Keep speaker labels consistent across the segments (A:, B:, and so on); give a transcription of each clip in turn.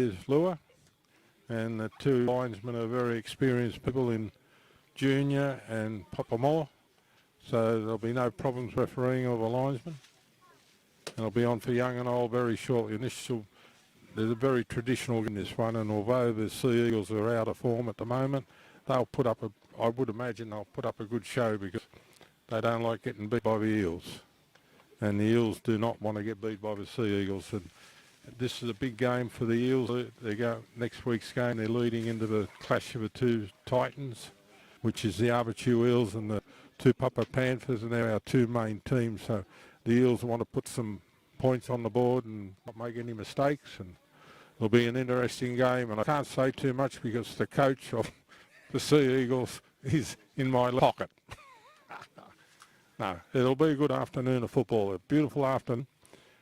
A: is lure, and the two linesmen are very experienced people in Junior and Popamore, so there'll be no problems refereeing of a linesman. And it'll be on for young and old very shortly. There's a very traditional in this one, and although the Sea Eagles are out of form at the moment, they'll put up I would imagine they'll put up a good show because they don't like getting beat by the Eels. And the Eels do not want to get beat by the Sea Eagles. And this is a big game for the Eels. They go next week's game. They're leading into the clash of the two Titans, which is the Avatiu Eels and the Tupapa Panthers, and they're our two main teams. So the Eels want to put some points on the board and not make any mistakes. And it'll be an interesting game. And I can't say too much because the coach of the Sea Eagles is in my pocket. No, it'll be a good afternoon of football. A beautiful afternoon.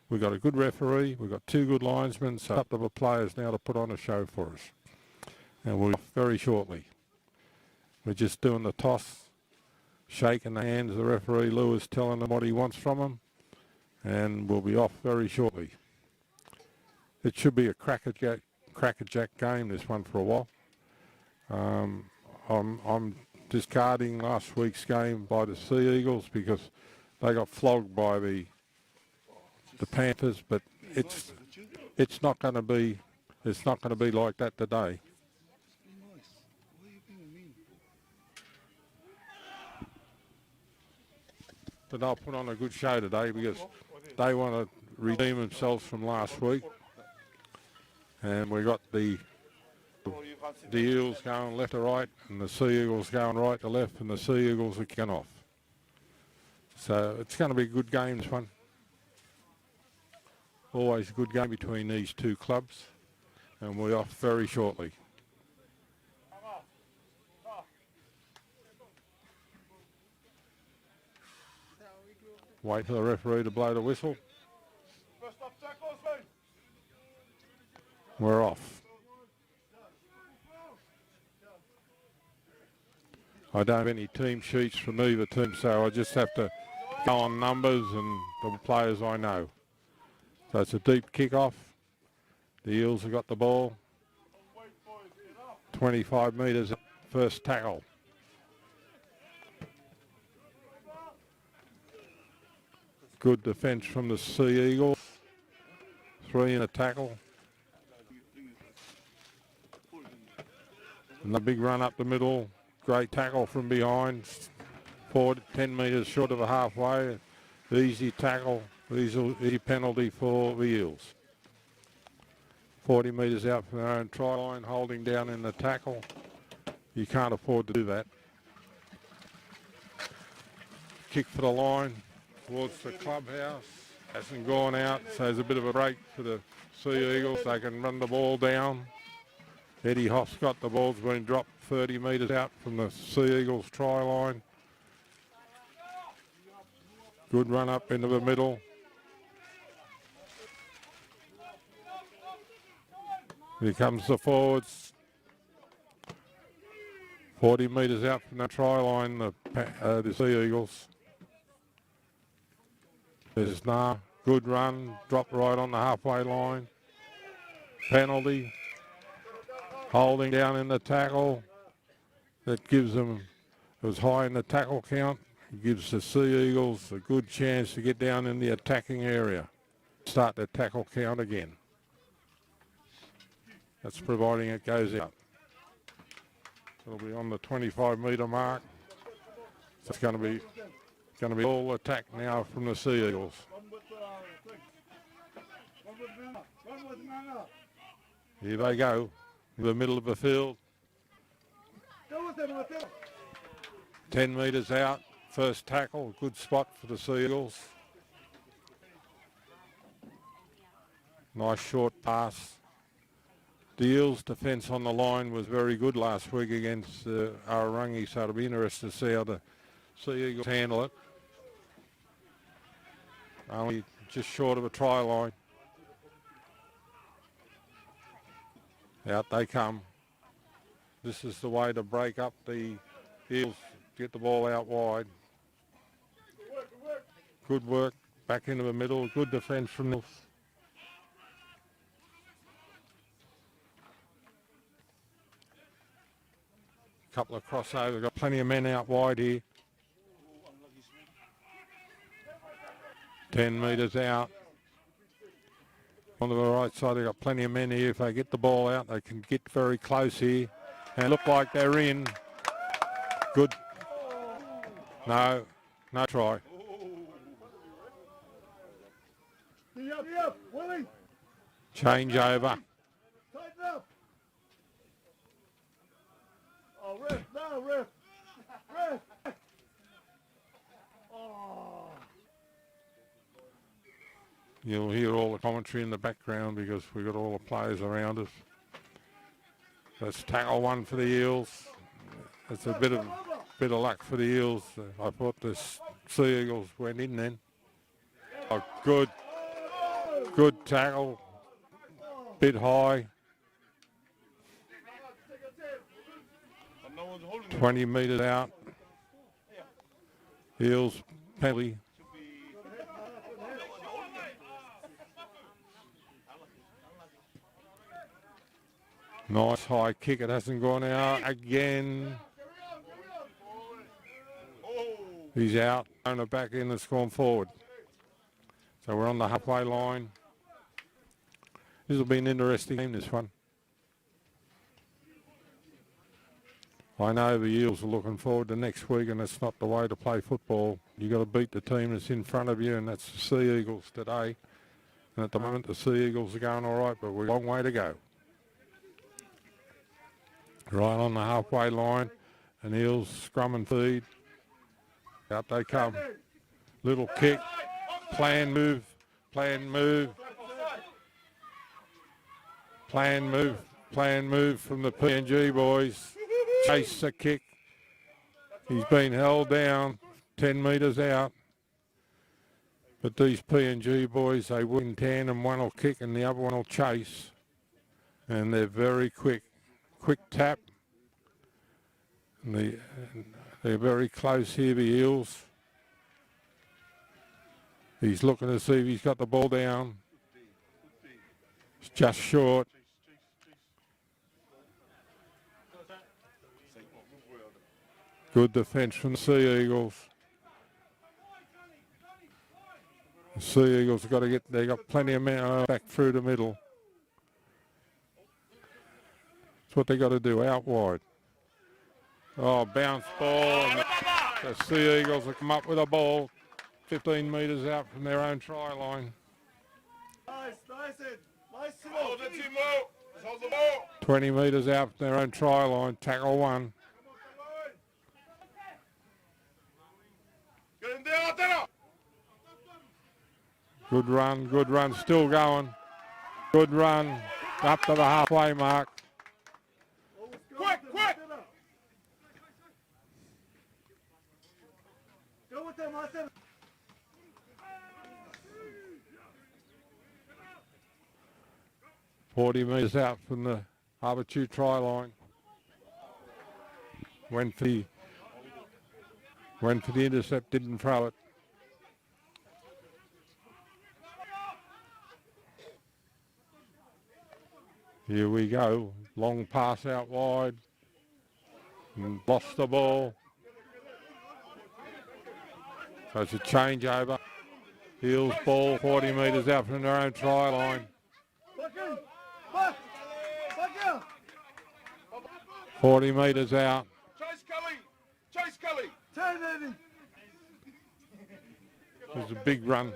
A: We've got a good referee. We've got two good linesmen. So it's up to the players now to put on a show for us. And we'll be off very shortly. We're just doing the toss, shaking the hands of the referee. Lewis telling them what he wants from them. And we'll be off very shortly. It should be a crackerjack game, this one, for a while. I'm discarding last week's game by the Sea Eagles because they got flogged by the Panthers, but it's not going to be like that today. But they'll put on a good show today because they want to redeem themselves from last week, and we got the Eels going left to right and the Sea Eagles going right to left, and the Sea Eagles are kicking off. So it's going to be a good game, this one. Always a good game between these two clubs, and we're off very shortly. Wait for the referee to blow the whistle. We're off. I don't have any team sheets from either team, so I just have to go on numbers and the players I know. So it's a deep kick-off. The Eels have got the ball. 25 metres, first tackle. Good defence from the Sea Eagles. 3 in a tackle. And the big run up the middle. Great tackle from behind. 10 metres short of a halfway. Easy tackle. Easy penalty for the Eels. 40 metres out from their own try line, holding down in the tackle. You can't afford to do that. Kick for the line towards the clubhouse. Hasn't gone out, so there's a bit of a break for the Sea Eagles. They can run the ball down. Eddie Hoff's got the ball's been dropped 30 metres out from the Sea Eagles try line. Good run up into the middle. Here comes the forwards. 40 metres out from the try line, the Sea Eagles. There's Nah, good run, dropped right on the halfway line. Penalty. Holding down in the tackle. That gives them, it was high in the tackle count. It gives the Sea Eagles a good chance to get down in the attacking area. Start the tackle count again. That's providing it goes out. It'll be on the 25 metre mark. So it's going to be all attack now from the Sea Eagles. Here they go, in the middle of the field. 10 metres out, first tackle, good spot for the Sea Eagles. Nice short pass. The Eels' defence on the line was very good last week against Ararangi, so it'll be interesting to see how the Sea Eagles handle it. Only just short of a try line. Out they come. This is the way to break up the Eels, get the ball out wide. Good work, back into the middle, good defence from the Couple of crossovers. Got plenty of men out wide here. 10 metres out. On the right side, they've got plenty of men here. If they get the ball out, they can get very close here. And look like they're in. Good. No try. Change over.
B: Oh, ref, no, ref. Ref. Oh.
A: You'll hear all the commentary in the background because we've got all the players around us. That's tackle one for the Eels. That's a bit of luck for the Eels. I thought the Sea Eagles went in then. Oh, good tackle. Bit high. 20 metres out. Eels penalty. Nice high kick. It hasn't gone out again. He's out. Owner back in. It's gone forward. So we're on the halfway line. This will be an interesting game, this one. I know the Eels are looking forward to next week, and it's not the way to play football. You've got to beat the team that's in front of you, and that's the Sea Eagles today. And at the moment, the Sea Eagles are going all right, but we're a long way to go. Right on the halfway line, and Eels scrum and feed. Out they come. Little kick, plan move from the PNG boys. Chase the kick. He's been held down 10 metres out. But these PNG boys, they win 10 and one will kick and the other one will chase. And they're very quick. Quick tap. And they're very close here, the Eels. He's looking to see if he's got the ball down. It's just short. Good defence from the Sea Eagles. The Sea Eagles have got to get, they got plenty of men back through the middle. That's what they got to do, out wide. Oh, bounce ball. And the Sea Eagles have come up with a ball 15 metres out from their own try line.
B: Nice.
A: 20 metres out from their own try line, tackle one. Good run, still going. Good run, up to the halfway mark.
B: Quick! Go with them, Martin.
A: $40 metres out from the Avatiu try line. Went for the intercept, didn't throw it. Here we go. Long pass out wide. And lost the ball. So it's a changeover. Eels ball 40 metres out from their own try line. 40 metres out.
B: Chase Kelly. 10-80.
A: There's a big run.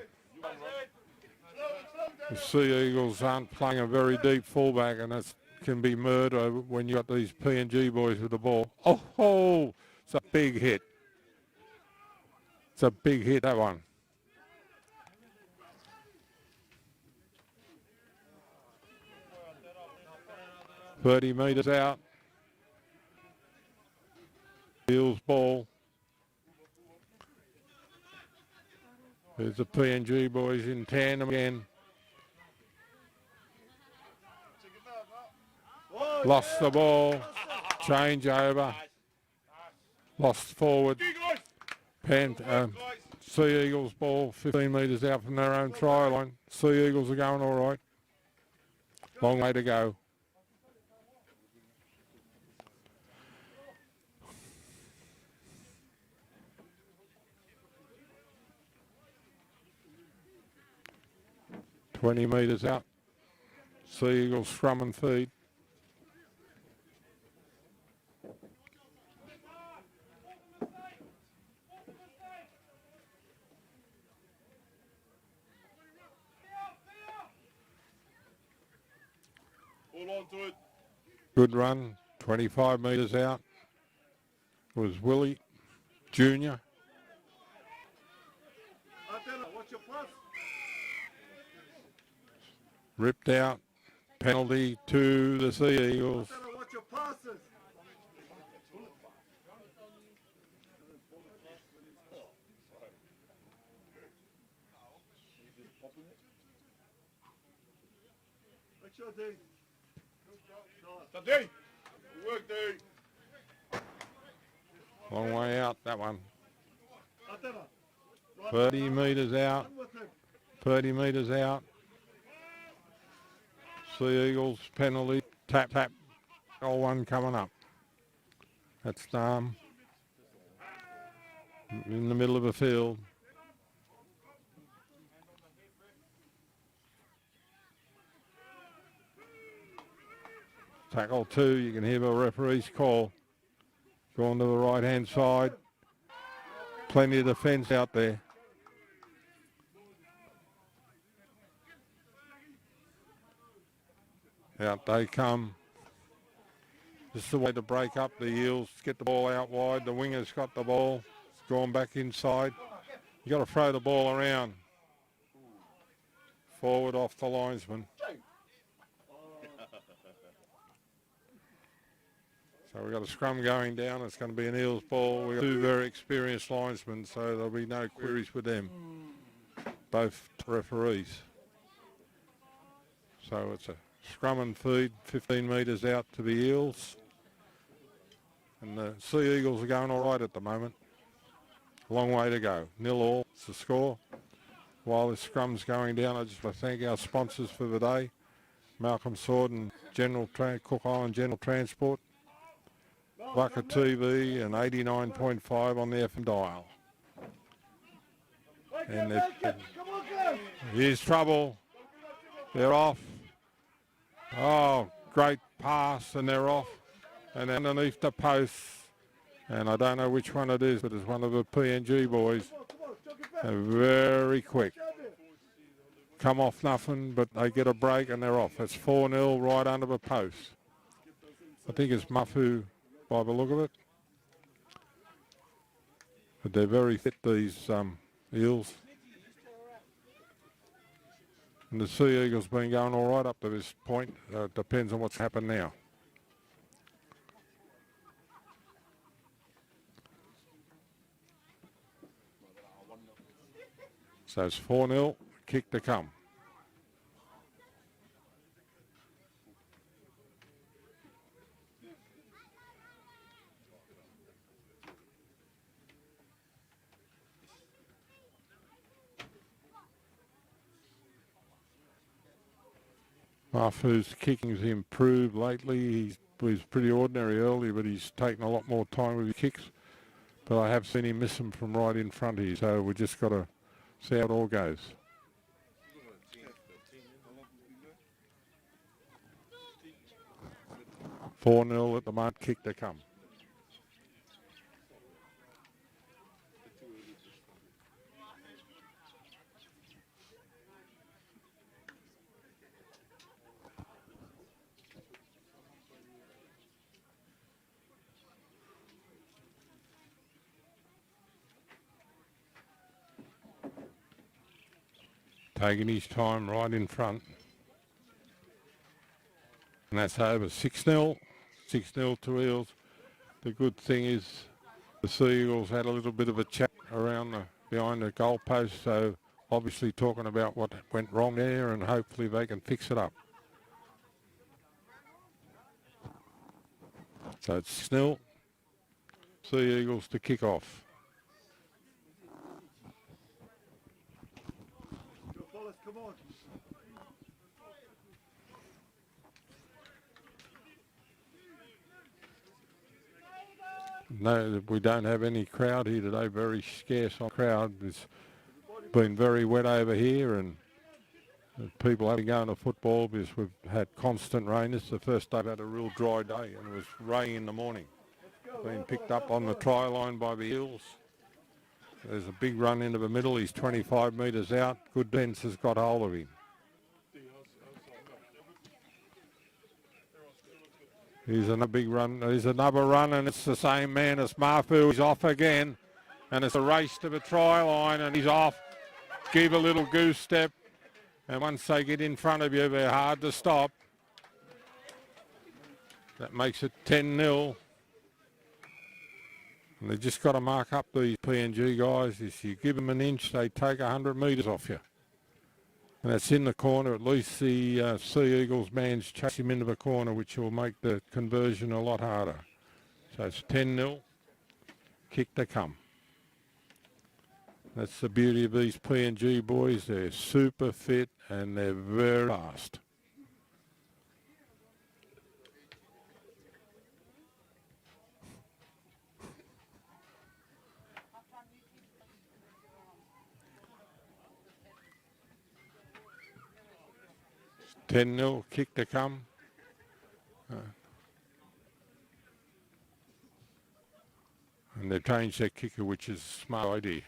A: The Sea Eagles aren't playing a very deep fullback, and that can be murder when you got these PNG boys with the ball. Oh, it's a big hit. It's a big hit, that one. $30 metres out. Eels ball. There's the PNG boys in tandem again. Lost the ball. Change over. Lost forward. Sea Eagles ball 15 metres out from their own try line. Sea Eagles are going all right. Long way to go. 20 metres out. Sea Eagles scrum and feed.
B: Hold on to it.
A: Good run, 25 metres out. Was Willie Junior.
B: Watch your pass.
A: Ripped out. Penalty to the Sea Eagles.
B: Watch your passes. Make sure, D. Nice. D. Good work, D.
A: Long way out, that one.
B: Right.
A: 30 metres out.
B: Run with him.
A: 30 metres out. Sea Eagles penalty. Tap, tap. Goal one coming up. That's in the middle of the field. Tackle 2, you can hear the referee's call. Going to the right-hand side. Plenty of defence out there. Out they come. This is the way to break up the Eels. Get the ball out wide. The winger's got the ball. It's gone back inside. You got to throw the ball around. Forward off the linesman. So we've got a scrum going down. It's going to be an Eels ball. We've got 2 very experienced linesmen, so there'll be no queries with them. Both referees. So it's a scrum and feed, 15 metres out to the Eels. And the Sea Eagles are going all right at the moment. Long way to go. 0-0 is the score. While this scrum's going down, I just want to thank our sponsors for the day. Malcolm Sword and Cook Island General Transport. Bucket TV and 89.5 on the FM dial. And here's trouble. They're off. Oh, great pass, and they're off. And underneath the post, and I don't know which one it is, but it's one of the PNG boys. They're very quick. Come off nothing, but they get a break and they're off. It's 4-0 right under the post. I think it's Mafu by the look of it. But they're very fit, these Eels. And the Sea Eagles been going all right up to this point. It depends on what's happened now. So it's 4-0, kick to come. Mafu's kicking's improved lately. He was pretty ordinary early, but he's taken a lot more time with his kicks. But I have seen him miss them from right in front here, so we just got to see how it all goes. $4-0 at the moment, kick to come. Taking his time right in front. And that's over 6-0. 6-0 to Eels. The good thing is the Sea Eagles had a little bit of a chat around behind the goal post, so obviously talking about what went wrong there, and hopefully they can fix it up. So it's 6-0. Sea Eagles to kick off.
B: Come on.
A: No, we don't have any crowd here today. Very scarce on crowd. It's been very wet over here, and People have been going to football because we've had constant rain. This is the first day I've had a real dry day, and it was raining in the morning. Been picked up on the try line by the Eels. There's a big run into the middle. He's 25 metres out. Good defence has got hold of him. Here's another big run. There's another run, and it's the same man as Mafu. He's off again, and it's a race to the try line, and he's off. Give a little goose step, and once they get in front of you, they're hard to stop. That makes it 10-0. And they've just got to mark up these PNG guys. If you give them an inch, they take 100 metres off you. And that's in the corner. At least the Sea Eagles man's chase him into the corner, which will make the conversion a lot harder. So it's 10-0. Kick to come. That's the beauty of these PNG boys. They're super fit and they're very fast. It's 10-0, kick to come. And they've changed their kicker, which is a smart idea.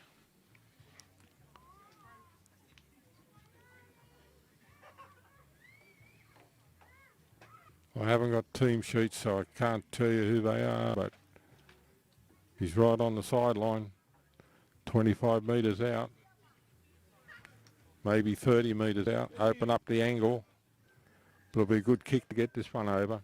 A: I haven't got team sheets, so I can't tell you who they are, but he's right on the sideline, 25 metres out, maybe 30 metres out. Open up the angle. It'll be a good kick to get this one over.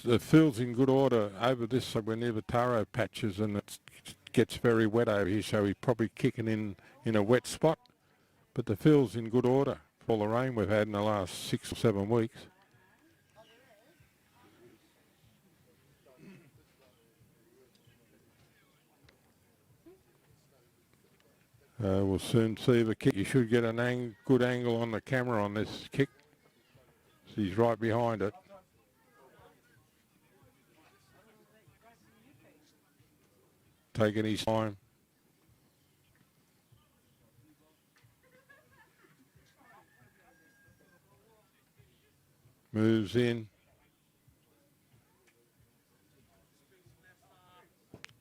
A: The field's in good order over this, so we're near the taro patches, and it gets very wet over here, so he's probably kicking in a wet spot. But the field's in good order for all the rain we've had in the last 6 or 7 weeks. We'll soon see the kick. You should get a good angle on the camera on this kick. So he's right behind it. Taking his time. Moves in.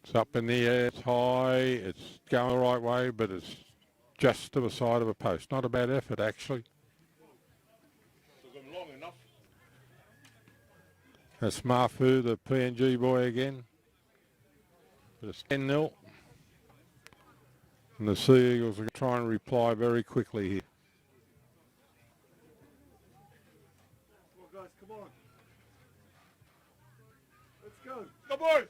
A: It's up in the air, it's high, it's going the right way, but it's just to the side of a post. Not a bad effort, actually.
B: Long enough.
A: That's Mafu, the PNG boy again. But it's 10-0. And the Sea Eagles are going to try and reply very quickly here.
B: Come on, guys, come on. Let's go. Go, boys.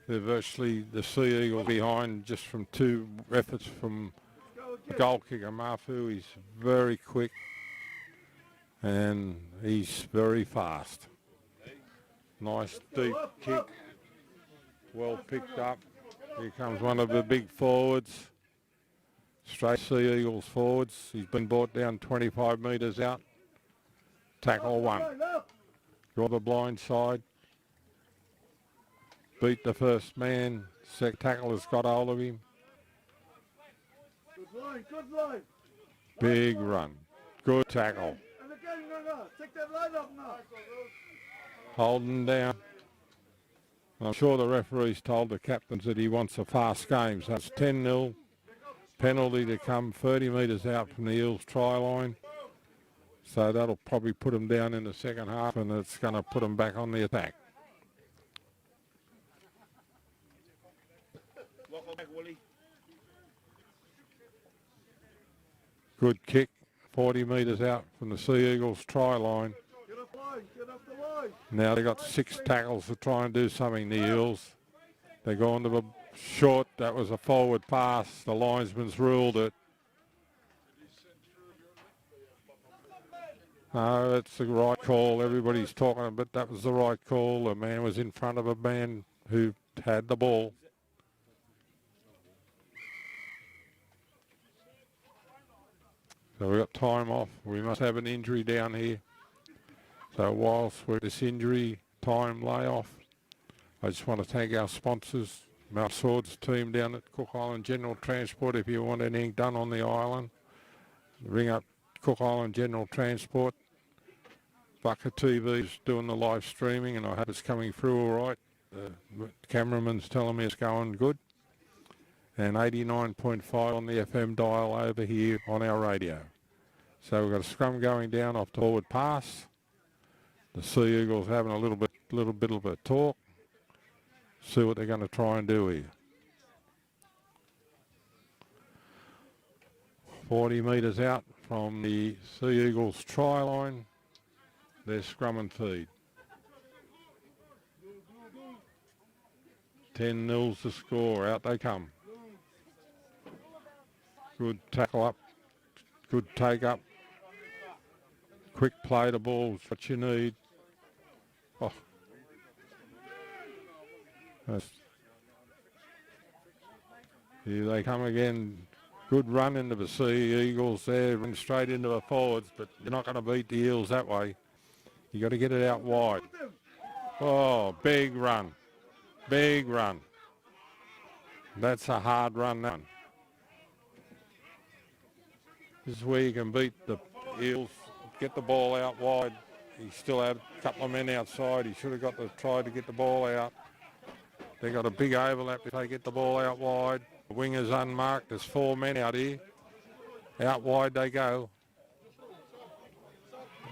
A: They're virtually the Sea Eagles behind just from 2 efforts from the goal kicker. Mafu, he's very quick and he's very fast. Nice deep kick. Well picked up. Here comes one of the big forwards. Straight Sea Eagles forwards. He's been brought down 25 metres out. Tackle 1. Draw the blind side. Beat the first man. Second tackle has got hold of him.
B: Good line, good line.
A: Big run. Good tackle.
B: And again, no. Take that line up now.
A: Holding down. I'm sure the referee's told the captains that he wants a fast game. So it's 10-0. Penalty to come 30 metres out from the Eels try line. So that'll probably put them down in the second half, and it's going to put them back on the attack. Good kick, 40 metres out from the Sea Eagles try line.
B: Get up line, get up the line.
A: Now they've got 6 tackles to try and do something, the Eels. They go on to the short, that was a forward pass. The linesman's ruled it. No, that's the right call. Everybody's talking, but that was the right call. The man was in front of a man who had the ball. So we've got time off. We must have an injury down here. So whilst we're at this injury time layoff, I just want to thank our sponsors, Mount Swords team down at Cook Island General Transport. If you want anything done on the island, ring up Cook Island General Transport. Bucket TV's doing the live streaming and I hope it's coming through all right. The cameraman's telling me it's going good. And 89.5 on the FM dial over here on our radio. So we've got a scrum going down off the forward pass. The Sea Eagles having a little bit of a talk. See what they're going to try and do here. 40 metres out from the Sea Eagles try line. There's scrum and feed. 10-0's the score. Out they come. Good tackle up. Good take up. Quick play the ball is what you need. Oh. Here they come again. Good run into the Sea Eagles there. Run straight into the forwards, but you're not going to beat the Eels that way. You got to get it out wide. Oh, big run. Big run. That's a hard run, that one. This is where you can beat the Eels. Get the ball out wide. He still had a couple of men outside. He should have got tried to get the ball out. They got a big overlap if they get the ball out wide. The winger's unmarked. There's 4 men out here. Out wide they go.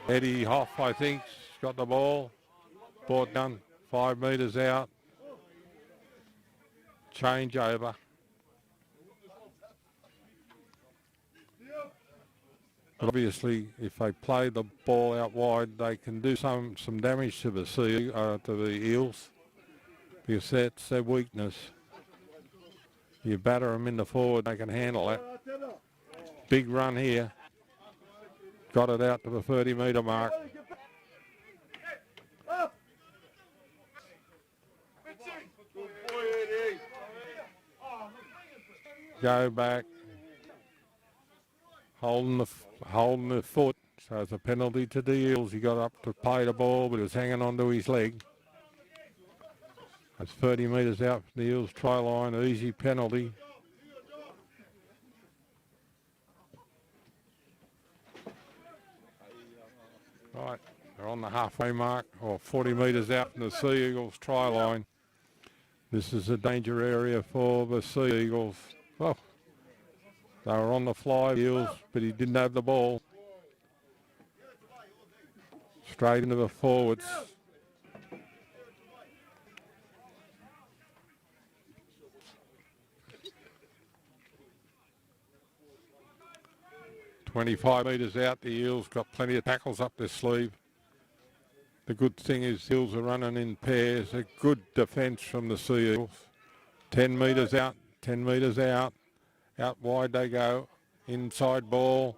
A: Eddie Hoff, I think, has got the ball. Brought down 5 metres out. Change over. Obviously, if they play the ball out wide, they can do some damage to the Eels, because that's their weakness. You batter them in the forward, they can handle that. Big run here. Got it out to the 30-metre mark. Go back. Holding the foot, so it's a penalty to the Eels. He got up to play the ball, but it was hanging onto his leg. That's 30 metres out from the Eels try line, easy penalty. Right, they're on the halfway mark, or 40 metres out from the Sea Eagles try line. This is a danger area for the Sea Eagles. Oh. They were on the fly, Eels, but he didn't have the ball. Straight into the forwards. "25 metres out, the Eels got plenty of tackles up their sleeve. The good thing is the Eels are running in pairs. A good defence from the Sea Eagles. 10 metres out, 10 metres out. Out wide they go. Inside ball.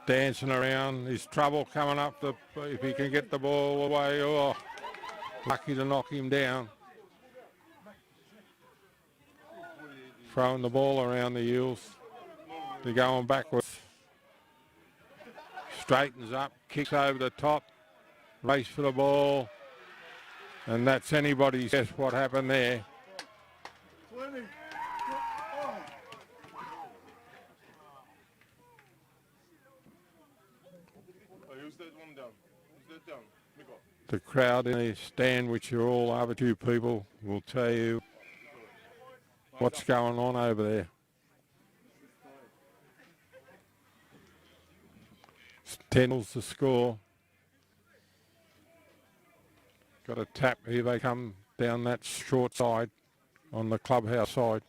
A: Dancing around. There's trouble coming up if he can get the ball away. Oh, lucky to knock him down. Throwing the ball around the Eels. They're going backwards. Straightens up. Kicks over the top. Race for the ball. And that's anybody's guess what happened there.
B: 20.
A: The crowd in the stand, which are all Avatiu people, will tell you what's going on over there. 10's the score. Got a tap. Here they come down that short side on the clubhouse side.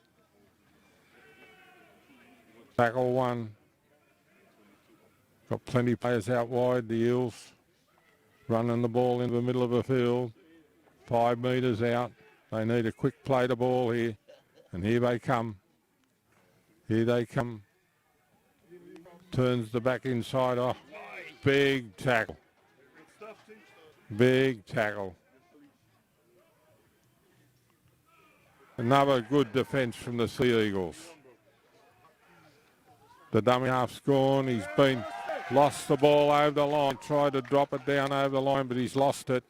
A: Tackle one. Got plenty of players out wide, the Eels. Running the ball into the middle of the field. 5 metres out. They need a quick play the ball here. And here they come. Here they come. Turns the back inside off. Big tackle. Big tackle. Another good defence from the Sea Eagles. The dummy half's gone. He's been lost the ball over the line. Tried to drop it down over the line, but he's lost it.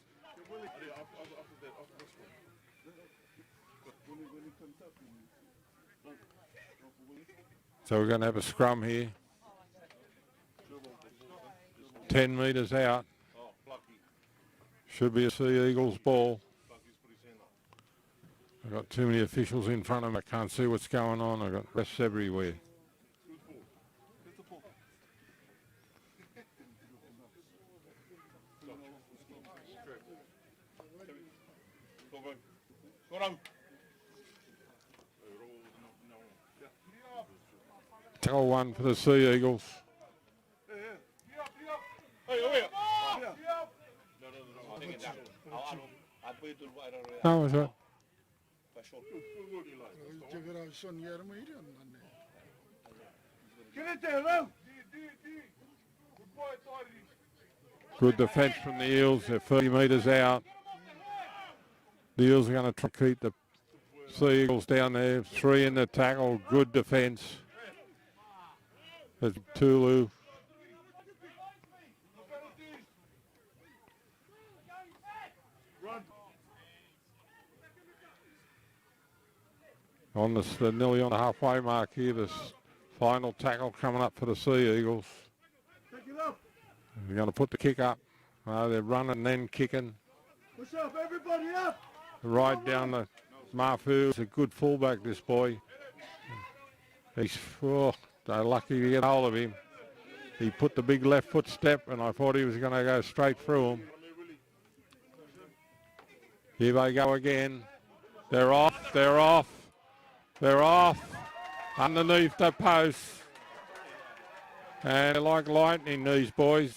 A: So we're going to have a scrum here. 10 metres out. Should be a Sea Eagles ball. I've got too many officials in front of me. I can't see what's going on. I've got refs everywhere. Tackle one for the Sea Eagles. No, it's right. Good defence from the Eels. They're 30 metres out. The Eels are going to try to keep the Sea Eagles down there. 3 in the tackle. Good defence. There's Tulu. They're nearly on the halfway mark here. This final tackle coming up for the Sea Eagles. They're going to put the kick up. They're running and then kicking.
B: Push up, everybody up!
A: Right down the Mafu. He's a good fullback, this boy. They're lucky to get hold of him. He put the big left foot step, and I thought he was going to go straight through him. Here they go again. They're off. They're off. They're off underneath the post. And they're like lightning, these boys.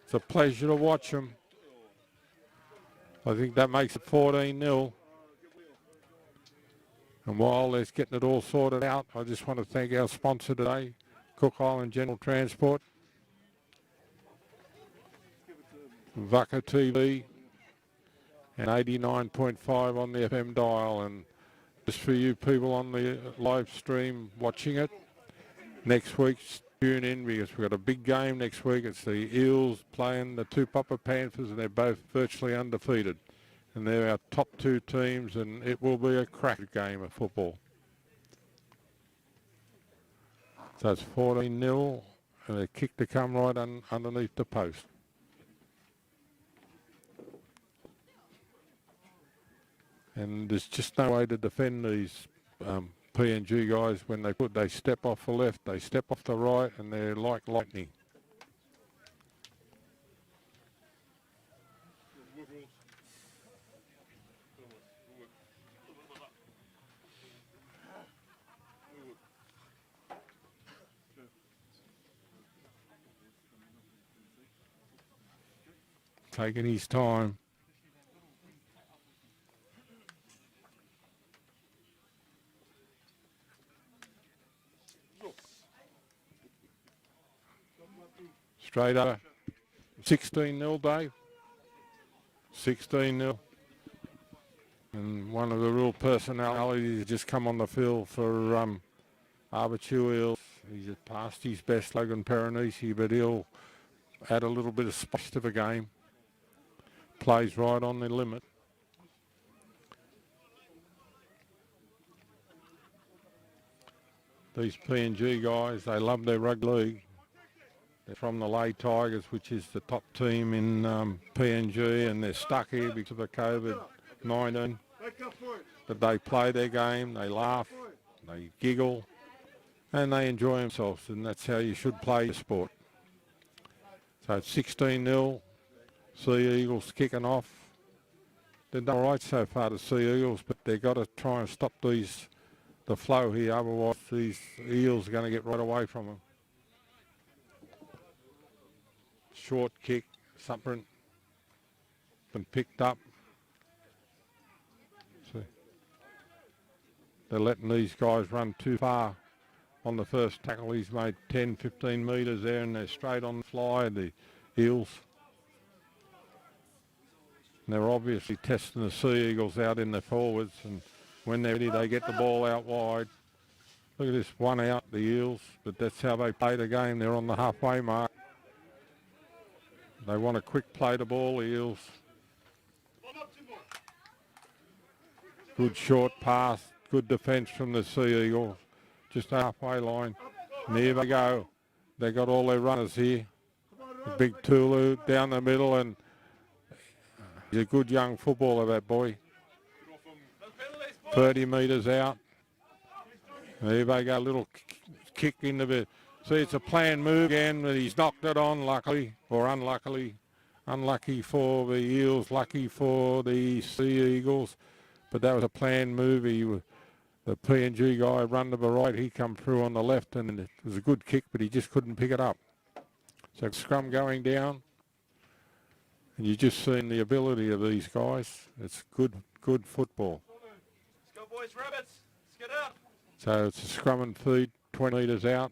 A: It's a pleasure to watch them. I think that makes it 14-0. And while they're getting it all sorted out, I just want to thank our sponsor today, Cook Island General Transport, Avatiu TV, and 89.5 on the FM dial. And just for you people on the live stream watching it, next week tune in because we've got a big game next week. It's the Eels playing the two Papa Panthers, and they're both virtually undefeated. And they're our top 2 teams, and it will be a cracker game of football. So it's 14-0, and a kick to come right underneath the post. And there's just no way to defend these PNG guys. When they step off the left, they step off the right, and they're like lightning. Taking his time. Straight up. 16-0, Dave. 16-0. And one of the real personalities just come on the field for Avatiu Eels. He's just past his best, Logan Peronisi, but he'll add a little bit of spice to the game. Plays right on the limit. These PNG guys, they love their rugby league. They're from the Lay Tigers, which is the top team in PNG, and they're stuck here because of the COVID-19. But they play their game, they laugh, they giggle, and they enjoy themselves, and that's how you should play your sport. So it's 16-0. Sea Eagles kicking off. They've done all right so far, the Sea Eagles, but they've got to try and stop the flow here, otherwise these Eels are going to get right away from them. Short kick, something been picked up. See, they're letting these guys run too far on the first tackle. He's made 10, 15 metres there, and they're straight on the fly, the Eels. And they're obviously testing the Sea Eagles out in the forwards, and when they're ready, they get the ball out wide. Look at this, one out, the Eels, but that's how they play the game. They're on the halfway mark. They want a quick play the ball, the Eels. Good short pass, good defence from the Sea Eagles. Just halfway line. And here they go. They got all their runners here. The big Tulu down the middle, and he's a good young footballer, that boy. 30 metres out. There they go, little kick into the... See, it's a planned move again, but he's knocked it on, luckily, or unluckily. Unlucky for the Eels, lucky for the Sea Eagles. But that was a planned move. The PNG guy run to the right, he come through on the left, and it was a good kick, but he just couldn't pick it up. So scrum going down, and you just seen the ability of these guys. It's good football.
C: Let's go, boys, rabbits. Let's get out.
A: So it's a scrum and feed, 20 metres out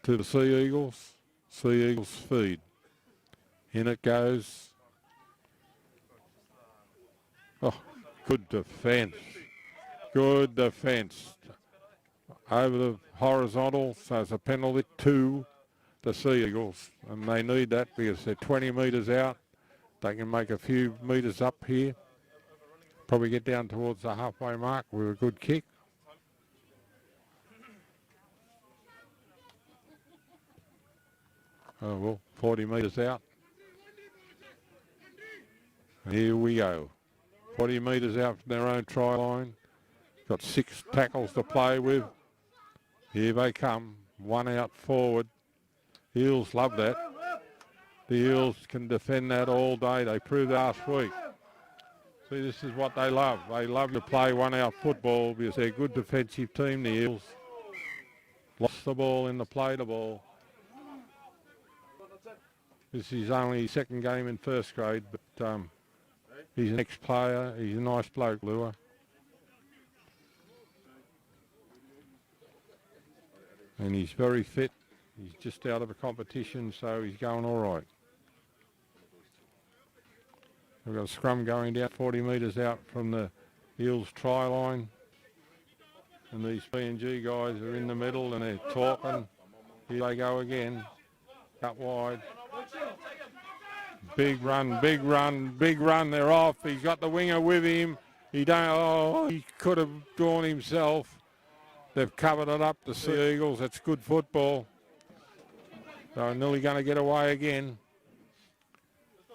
A: to the Sea Eagles. Sea Eagles feed. In it goes. Oh, good defence. Good defence. Over the horizontal, so it's a penalty to the Sea Eagles. And they need that because they're 20 metres out. They can make a few metres up here. Probably get down towards the halfway mark with a good kick. Oh, well, 40 metres out. Here we go. 40 metres out from their own try line. Got 6 tackles to play with. Here they come. One out forward. Eels love that. The Eels can defend that all day. They proved last week. See, this is what they love. They love to play one out football because they're a good defensive team, the Eels. Lost the ball in the play the ball. This is only his second game in first grade, but he's an ex-player. He's a nice bloke, Lua. And he's very fit. He's just out of a competition, so he's going all right. We've got a scrum going down 40 metres out from the Eels try line. And these PNG guys are in the middle and they're talking. Here they go again. Cut wide. Big run, big run, big run. They're off. He's got the winger with him. He could have drawn himself. They've covered it up, the Sea Eagles. That's good football. They're nearly going to get away again.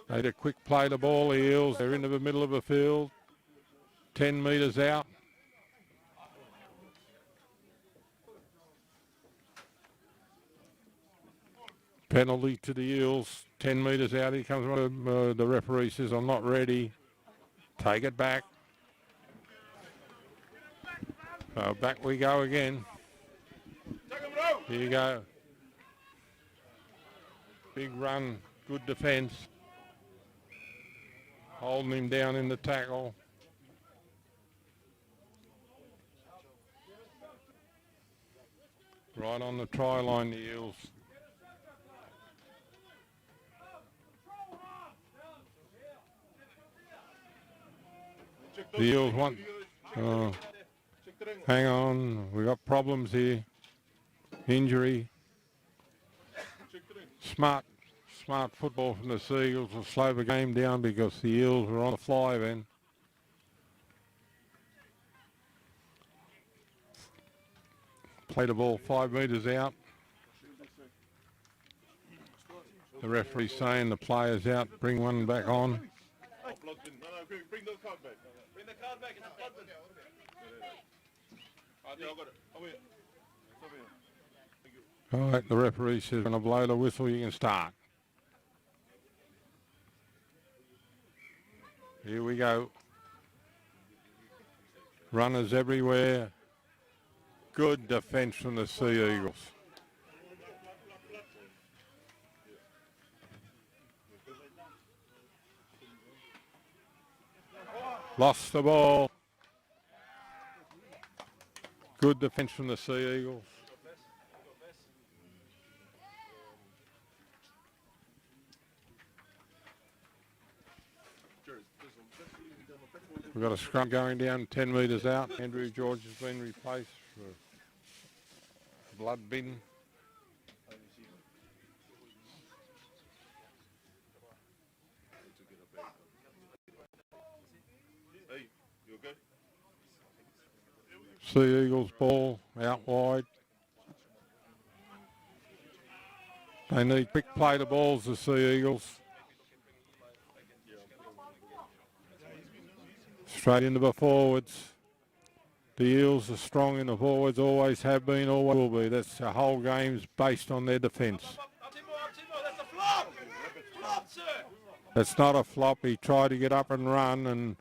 A: They had a quick play the ball, the Eels. They're into the middle of the field. 10 metres out. Penalty to the Eels. 10 metres out. Here comes one of the referee says, I'm not ready. Take it back. So back we go again. Here you go. Big run, good defence. Holding him down in the tackle. Right on the try line, the Eels. The Eels want... hang on, we got problems here. Injury. Smart football from the Sea Eagles will slow the game down because the Eels were on the fly then. Play the ball 5 metres out. The referee's saying the player's out, bring one back on.
C: Bring the card back. Bring the card back. It's plugged in.
A: All right, the referee says when I blow the whistle, you can start. Here we go. Runners everywhere. Good defence from the Sea Eagles. Lost the ball. Good defence from the Sea Eagles. We've got a scrum going down 10 metres out. Andrew George has been replaced blood bin.
C: Hey, you okay?
A: Sea Eagles ball out wide. They need quick play the balls, the Sea Eagles. Straight into the forwards. The Eels are strong in the forwards, always have been, always will be. That's the whole game's based on their defence.
C: That's a flop! Flop, sir!
A: That's not a flop. He tried to get up and run, and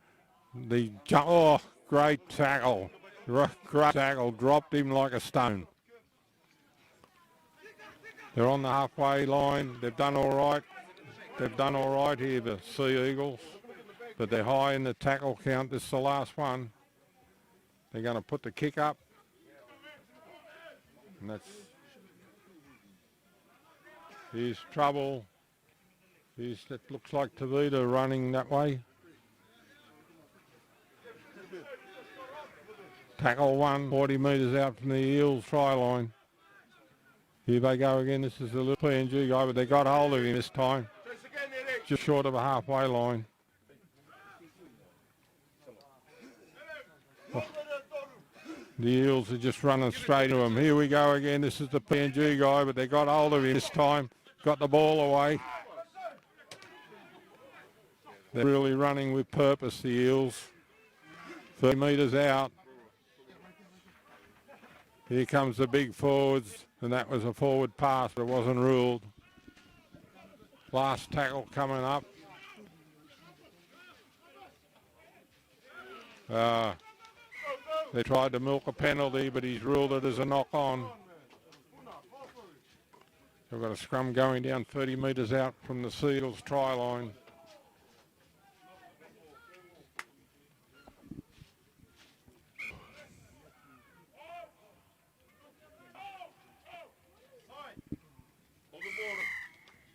A: the oh, great tackle. Great tackle. Dropped him like a stone. They're on the halfway line. They've done all right. They've done all right here, the Sea Eagles. But they're high in the tackle count. This is the last one. They're going to put the kick up. And that's... Here's trouble. It looks like Tavita running that way. Tackle one, 40 metres out from the Eels try line. Here they go again. This is the little PNG guy, but they got hold of him this time. Just short of a halfway line. Oh. The Eels are just running straight to him. Here we go again. This is the PNG guy, but they got hold of him this time. Got the ball away. They're really running with purpose, the Eels. 30 metres out. Here comes the big forwards, and that was a forward pass, but it wasn't ruled. Last tackle coming up. They tried to milk a penalty, but he's ruled it as a knock-on. We've got a scrum going down 30 metres out from the Sea Eagles try line.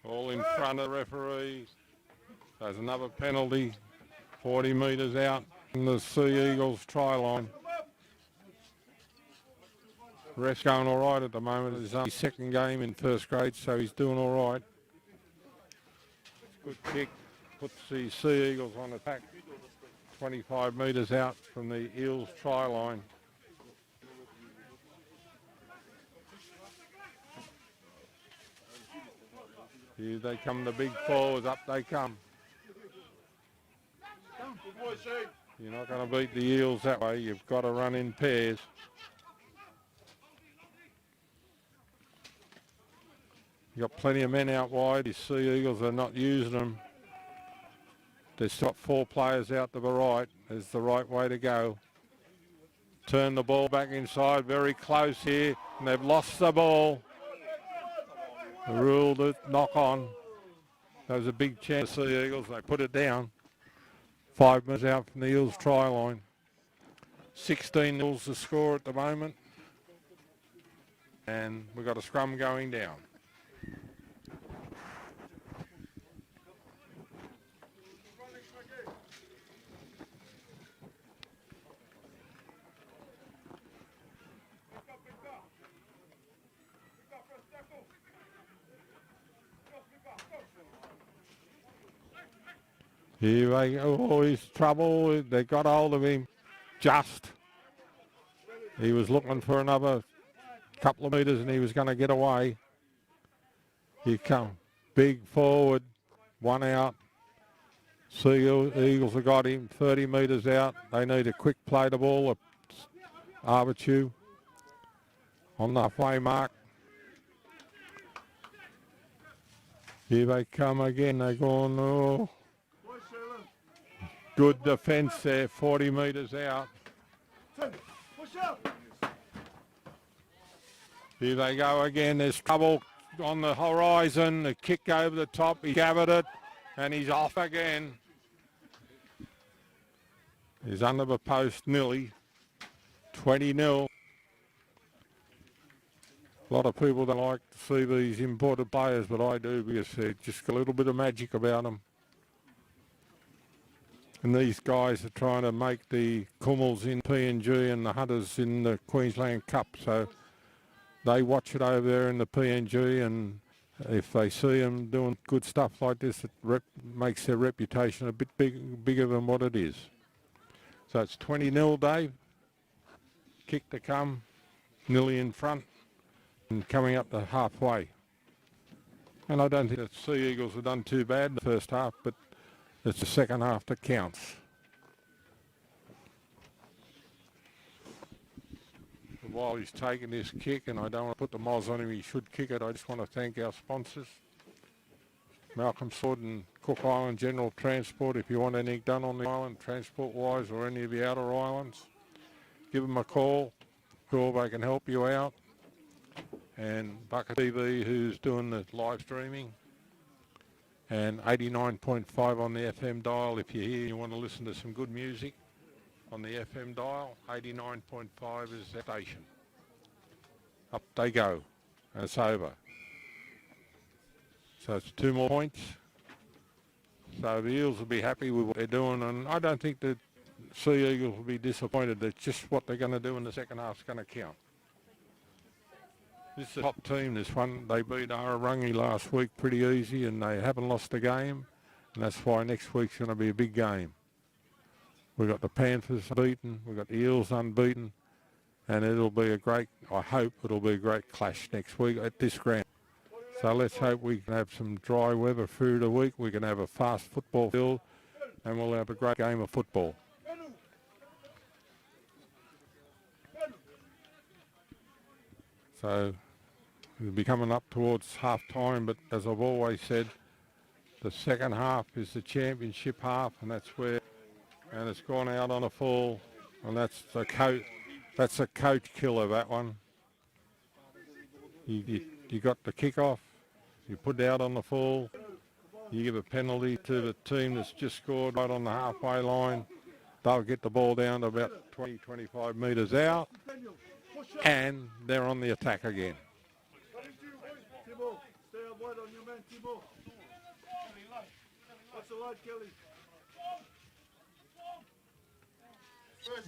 A: All in front of the referee. There's another penalty, 40 metres out from the Sea Eagles try line. Ref's going all right at the moment. It's only second game in first grade, so he's doing all right. Good kick, puts the Sea Eagles on attack. 25 metres out from the Eels try line. Here they come, the big forwards, up they come. You're not going to beat the Eels that way. You've got to run in pairs. You've got plenty of men out wide. The Sea Eagles are not using them. They've got 4 players out to the right. Is the right way to go. Turn the ball back inside. Very close here. And they've lost the ball. They ruled it knock on. That was a big chance for the Eagles. They put it down. 5 minutes out from the Eels try line. 16 Eels the score at the moment. And we've got a scrum going down. Here they go. Oh, he's trouble. They got hold of him. Just. He was looking for another couple of metres and he was going to get away. Here come. Big forward. One out. Eagles have got him 30 metres out. They need a quick play the ball. Avatiu on the halfway mark. Here they come again. They're going, oh. Good defence there, 40 metres out. Here they go again. There's trouble on the horizon. The kick over the top. He gathered it, and he's off again. He's under the post nearly. 20-0. A lot of people don't like to see these imported players, but I do because they've just got a little bit of magic about them. And these guys are trying to make the Kummels in PNG and the Hunters in the Queensland Cup. So they watch it over there in the PNG, and if they see them doing good stuff like this, it makes their reputation a bit bigger than what it is. So it's 20-0, Dave. Kick to come, nearly in front and coming up to halfway. And I don't think the Sea Eagles have done too bad in the first half, but it's the second half that counts. While he's taking this kick, and I don't want to put the moz on him, he should kick it, I just want to thank our sponsors, Malcolm Sword and Cook Island General Transport. If you want anything done on the island, transport-wise, or any of the outer islands, give them a call. Sure, they can help you out. And Bucket TV, who's doing the live streaming, and 89.5 on the FM dial. If you're here, you want to listen to some good music on the FM dial, 89.5 is the station. Up they go, and it's over. So it's 2 more points. So the Eels will be happy with what they're doing, and I don't think the Sea Eagles will be disappointed. That just what they're going to do in the second half is going to count. This is a top team, this one. They beat Ararungi last week pretty easy, and they haven't lost a game, and that's why next week's going to be a big game. We've got the Panthers unbeaten, we've got the Eels unbeaten, and it'll be a great, I hope it'll be a great clash next week at this ground. So let's hope we can have some dry weather through the week, we can have a fast football field, and we'll have a great game of football. So we'll be coming up towards half time, but as I've always said, the second half is the championship half, and that's where, and it's gone out on a full, and that's a coach killer, that one. You got the kick-off, you put it out on the full, you give a penalty to the team that's just scored right on the halfway line. They'll get the ball down to about 20, 25 metres out, and they're on the attack again.
B: Timo, stay up wide on your man, Timo. That's all right, Kelly.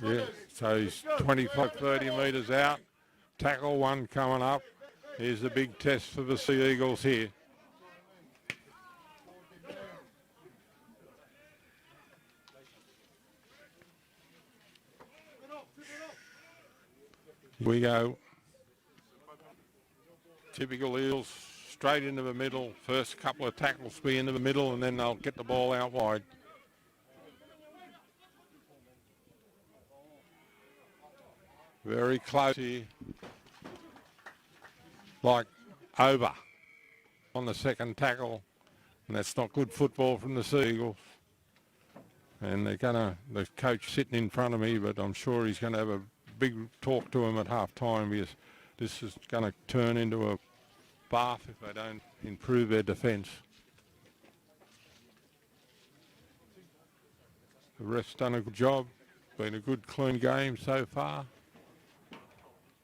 A: Yeah, so he's 25, 30 metres out. Tackle one coming up. Here's the big test for the Sea Eagles here. Here we go. Typical Eels, straight into the middle. First couple of tackles be into the middle, and then they'll get the ball out wide. Very close here. Like over on the second tackle, and that's not good football from the Sea Eagles. And the coach sitting in front of me, but I'm sure he's going to have a big talk to him at half time, because this is going to turn into a bath if they don't improve their defence. The ref's done a good job. Been a good clean game so far.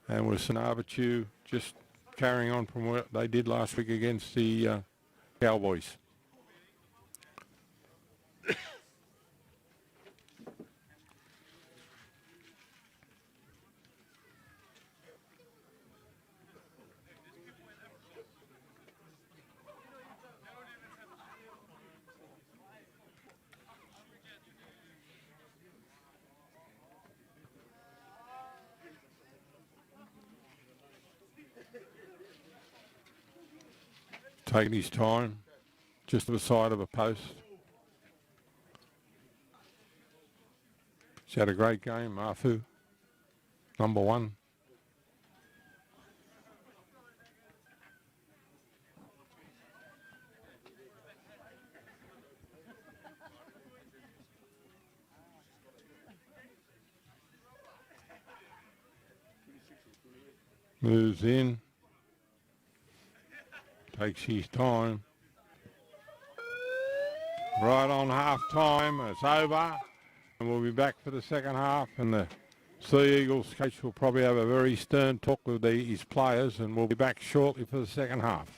A: And with Avatiu just carrying on from what they did last week against the Cowboys. Taking his time, just to the side of a post. He's had a great game, Mafu, number 1. Moves in. Takes his time. Right on half time, it's over. And we'll be back for the second half, and the Sea Eagles coach will probably have a very stern talk with his players, and we'll be back shortly for the second half.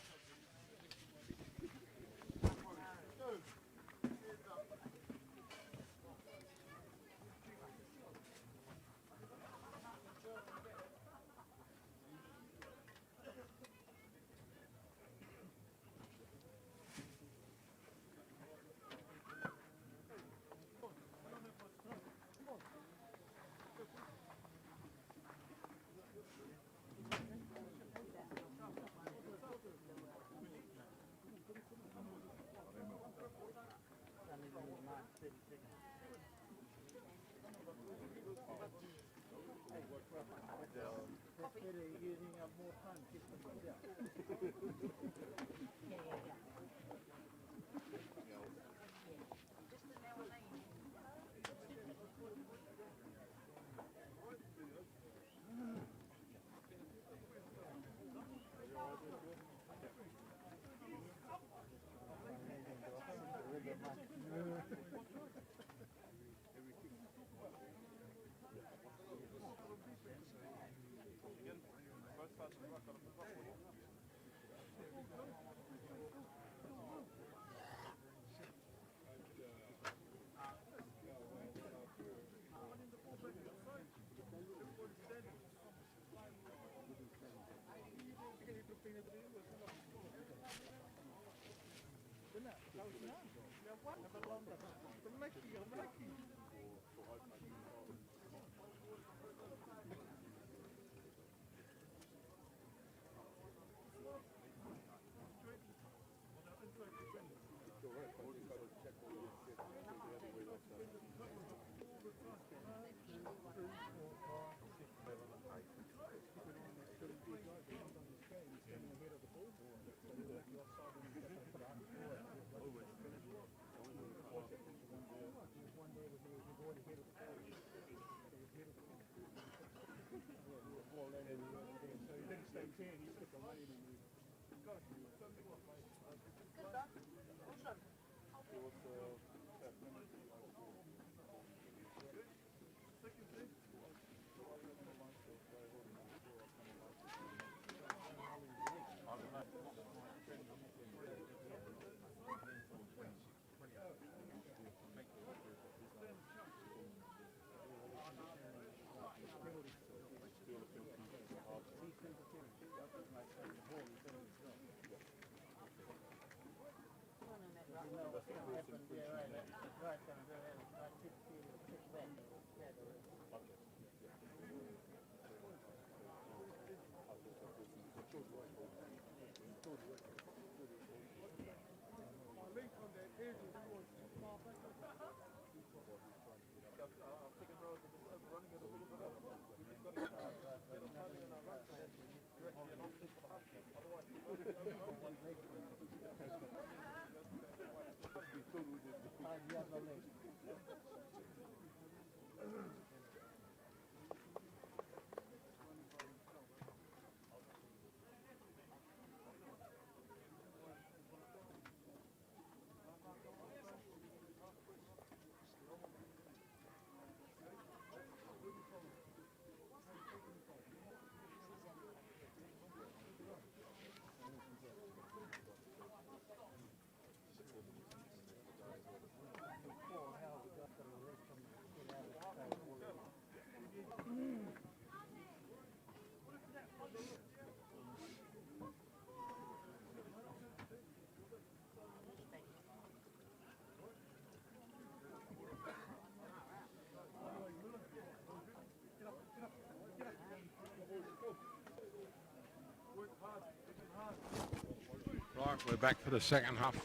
A: Right, we're back for the second half.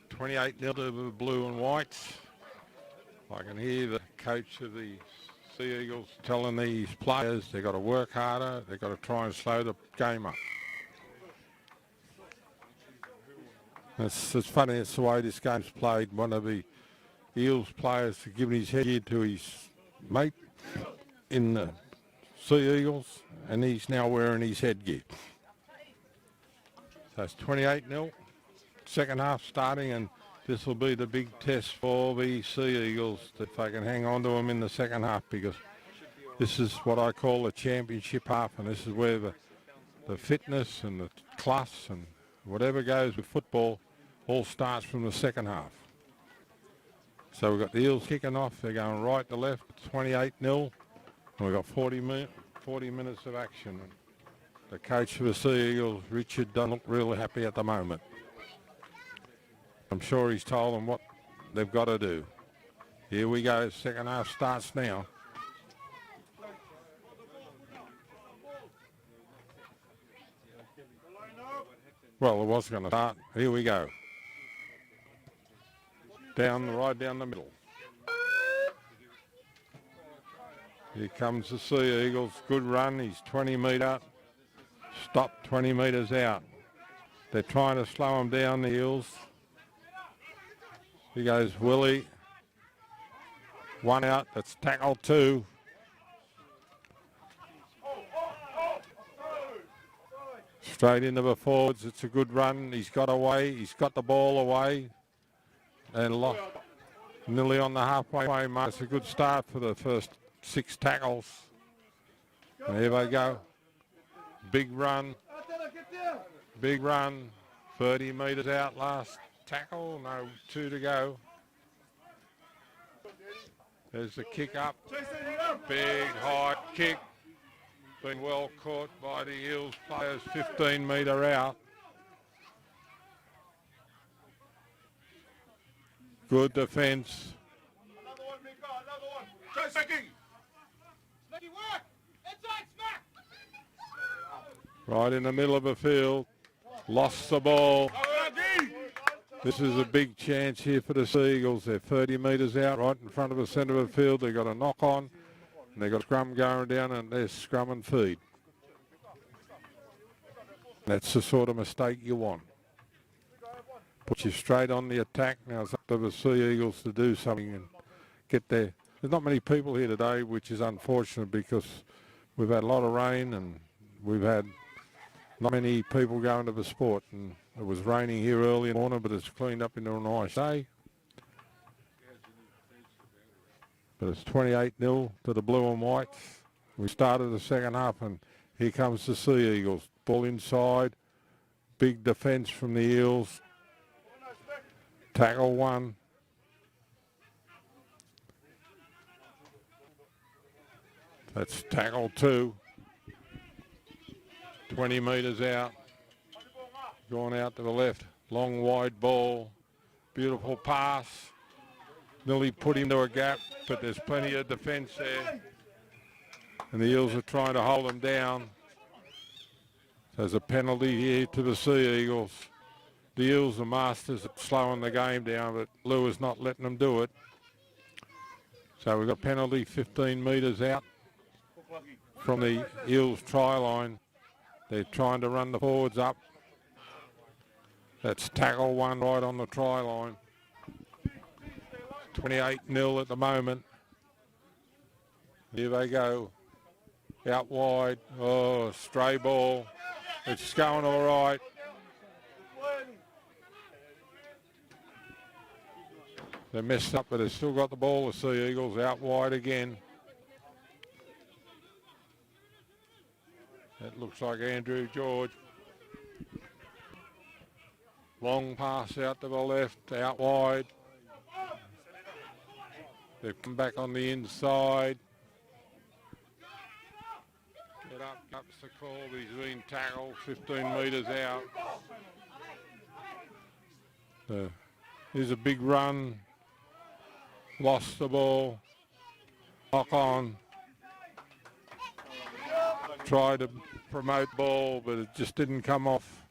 A: 28-0 to the blue and whites. I can hear the coach of the Sea Eagles telling these players they've got to work harder, they've got to try and slow the game up. It's funny, it's the way this game's played. One of the Eels players giving his headgear to his mate in the Sea Eagles, and he's now wearing his headgear. So it's 28-0, second half starting, and this will be the big test for the Sea Eagles if they can hang on to them in the second half, because this is what I call the championship half, and this is where the fitness and the class and whatever goes with football all starts from the second half. So we've got the Eels kicking off. They're going right to left, 28-0, and we've got 40 minutes of action. The coach for the Sea Eagles, Richard, doesn't look really happy at the moment. I'm sure he's told them what they've got to do. Here we go, second half starts now. Well, it was going to start. Here we go. Right down the middle. Here comes the Sea Eagles. Good run. He's 20 metre. Stopped 20 metres out. They're trying to slow him down, the Eels. Here goes Willie. One out. That's tackle 2. Straight into the forwards. It's a good run. He's got away. He's got the ball away. And nearly on the halfway mark. It's a good start for the first 6 tackles. And here they go. Big run. Big run. 30 metres out last tackle. No, 2 to go. There's the kick up. Big high kick. Been well caught by the Eels players 15 metre out. Good defence.
C: Another one, Mika, another one. Try second. Let it work. Inside smack.
A: Right in the middle of the field. Lost the ball. This is a big chance here for the Sea Eagles. They're 30 metres out, right in front of the centre of the field. They've got a knock on. And they've got a scrum going down, and there's scrum and feed. That's the sort of mistake you want. Put you straight on the attack. Now it's up to the Sea Eagles to do something and get there. There's not many people here today, which is unfortunate because we've had a lot of rain and we've had not many people going to the sport. And it was raining here early in the morning, but it's cleaned up into a nice day. But it's 28-0 to the Blue and Whites. We started the second half, and here comes the Sea Eagles. Ball inside. Big defence from the Eels. Tackle 1. That's tackle 2. 20 metres out. Going out to the left. Long, wide ball. Beautiful pass. Nearly put him to a gap, but there's plenty of defence there. And the Eels are trying to hold them down. So there's a penalty here to the Sea Eagles. The Eels are masters at slowing the game down, but Lou is not letting them do it. So we've got penalty 15 metres out from the Eels try line. They're trying to run the forwards up. That's tackle 1 right on the try line. 28-0 at the moment. Here they go. Out wide. Oh, stray ball. It's going all right. They messed up, but they've still got the ball. The Sea Eagles out wide again. That looks like Andrew George. Long pass out to the left, out wide. They've come back on the inside. Get up, up's the call. He's been tackled 15 metres out. Here's a big run. Lost the ball. Knock on. Tried to promote ball, but it just didn't come off.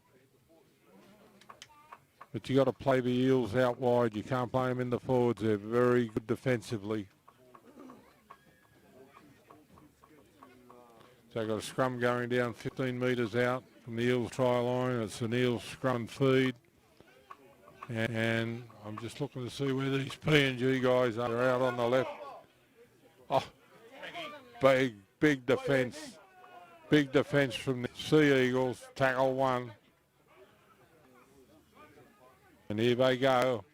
A: But you got to play the Eels out wide. You can't play them in the forwards. They're very good defensively. So got a scrum going down 15 metres out from the Eels try line. It's an Eels scrum and feed. And I'm just looking to see where these P&G guys are. They're out on the left. Oh, big defence. Big defence from the Sea Eagles. Tackle 1. And here they go.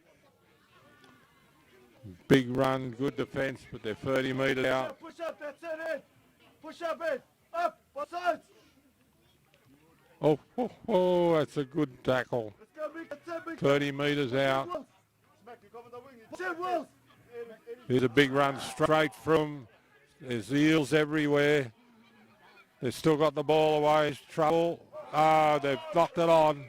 A: Big run, good defence, but they're 30 metres out.
B: Push up, that's it, in. Push up, in. Up, both sides.
A: Oh, that's a good tackle. 30 metres out. Here's a big run straight from. There's the Eels everywhere. They've still got the ball away. It's trouble. Ah, they've knocked it on.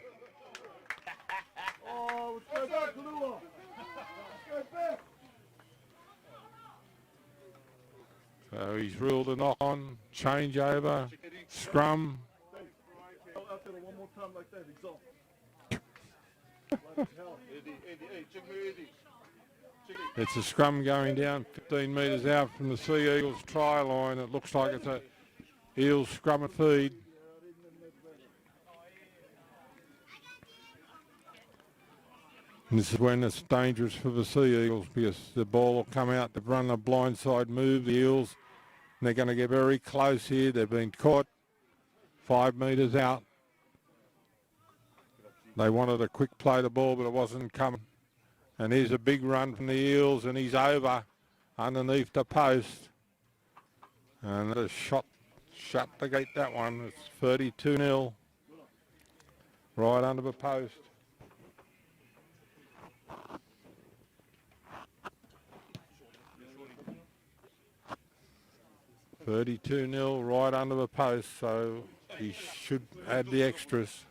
A: So he's ruled a knock on, change over, scrum.
B: One more time like that,
C: Eddie, check me, Eddie. Check it.
A: It's a scrum going down 15 metres out from the Sea Eagles try line. It looks like it's a Eels scrum and feed. And this is when it's dangerous for the Sea Eagles because the ball will come out. They've run a blindside move, the Eels. And they're going to get very close here. They've been caught 5 metres out. They wanted a quick play the ball, but it wasn't coming. And here's a big run from the Eels, and he's over underneath the post. And a shot shut the gate, that one. It's 32-0. Right under the post. 32-0 right under the post, so he should add the extras.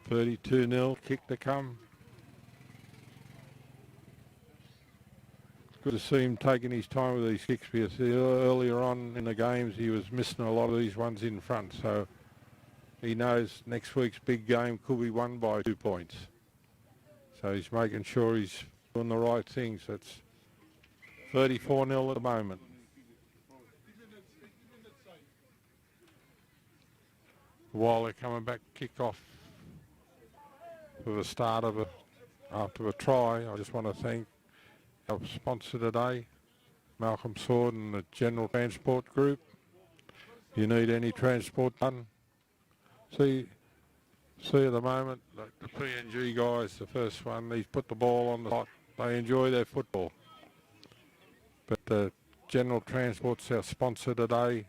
A: $32-0, kick to come. Good to see him taking his time with these kicks because earlier on in the games he was missing a lot of these ones in front, so he knows next week's big game could be won by 2 points. So he's making sure he's doing the right things. It's 34-0 at the moment. While they're coming back, kick off for the start of it after a try. I just want to thank our sponsor today, Malcolm Sword and the General Transport Group. You need any transport done? See at the moment, the PNG guys, the first one, he's put the ball on the spot. They enjoy their football. But the General Transport's our sponsor today.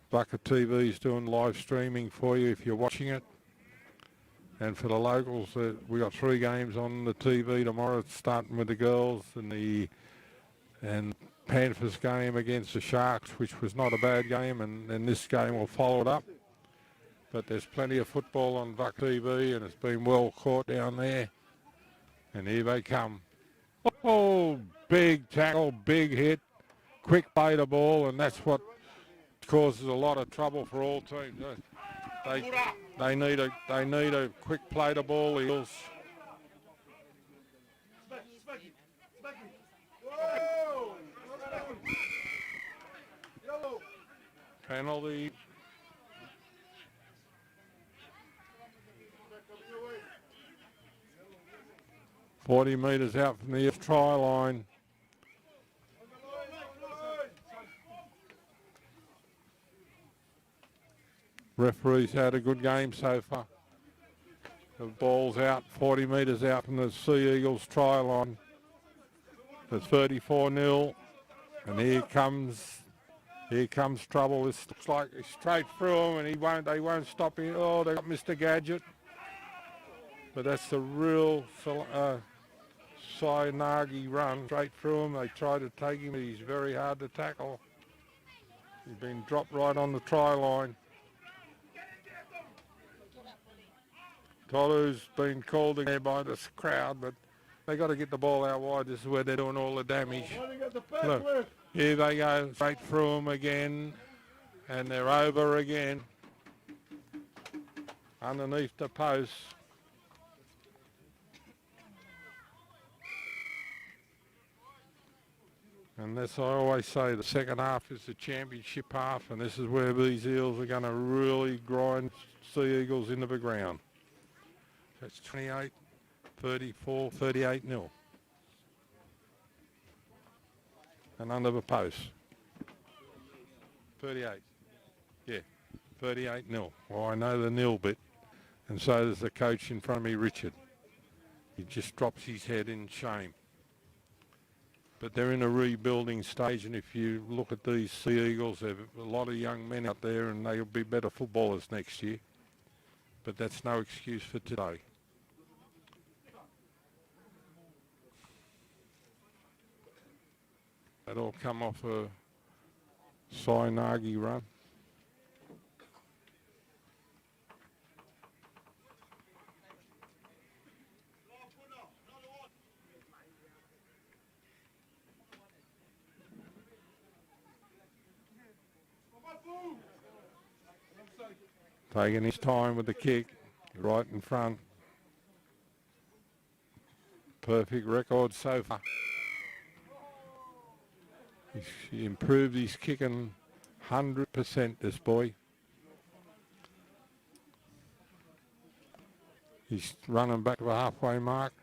A: Bucket TV's doing live streaming for you if you're watching it. And for the locals, we got 3 games on the TV tomorrow, starting with the girls and Panthers game against the Sharks, which was not a bad game, and this game will follow it up. But there's plenty of football on Buck TV, and it's been well caught down there. And here they come. Oh, big tackle, big hit, quick play the ball, and that's what causes a lot of trouble for all teams. They need a quick play the ball, Eels. Penalty. "40 metres out from the try line. Referee's had a good game so far. The ball's out, 40 metres out from the Sea Eagles try line. It's 34-0, and here comes trouble. This looks like it's straight through him, and they won't stop him. Oh, they got Mr. Gadget. But that's the real Sainagi run, straight through him. They try to take him, but he's very hard to tackle. He's been dropped right on the try line. Tolu's been called in there by this crowd, but they got to get the ball out wide. This is where they're doing all the damage. Look, here they go, straight through them again, and they're over again, underneath the post. And that's, I always say, the second half is the championship half, and this is where these Eels are going to really grind Sea Eagles into the ground. That's 28, 34, 38-0. And under the post. 38. Yeah, 38-0. Well, I know the nil bit. And so does the coach in front of me, Richard. He just drops his head in shame. But they're in a rebuilding stage, and if you look at these Sea Eagles, there are a lot of young men out there, and they'll be better footballers next year. But that's no excuse for today. That all come off a Sinagi run. Taking his time with the kick, right in front. Perfect record so far. He's improved his kicking 100%, this boy. He's running back to the halfway mark,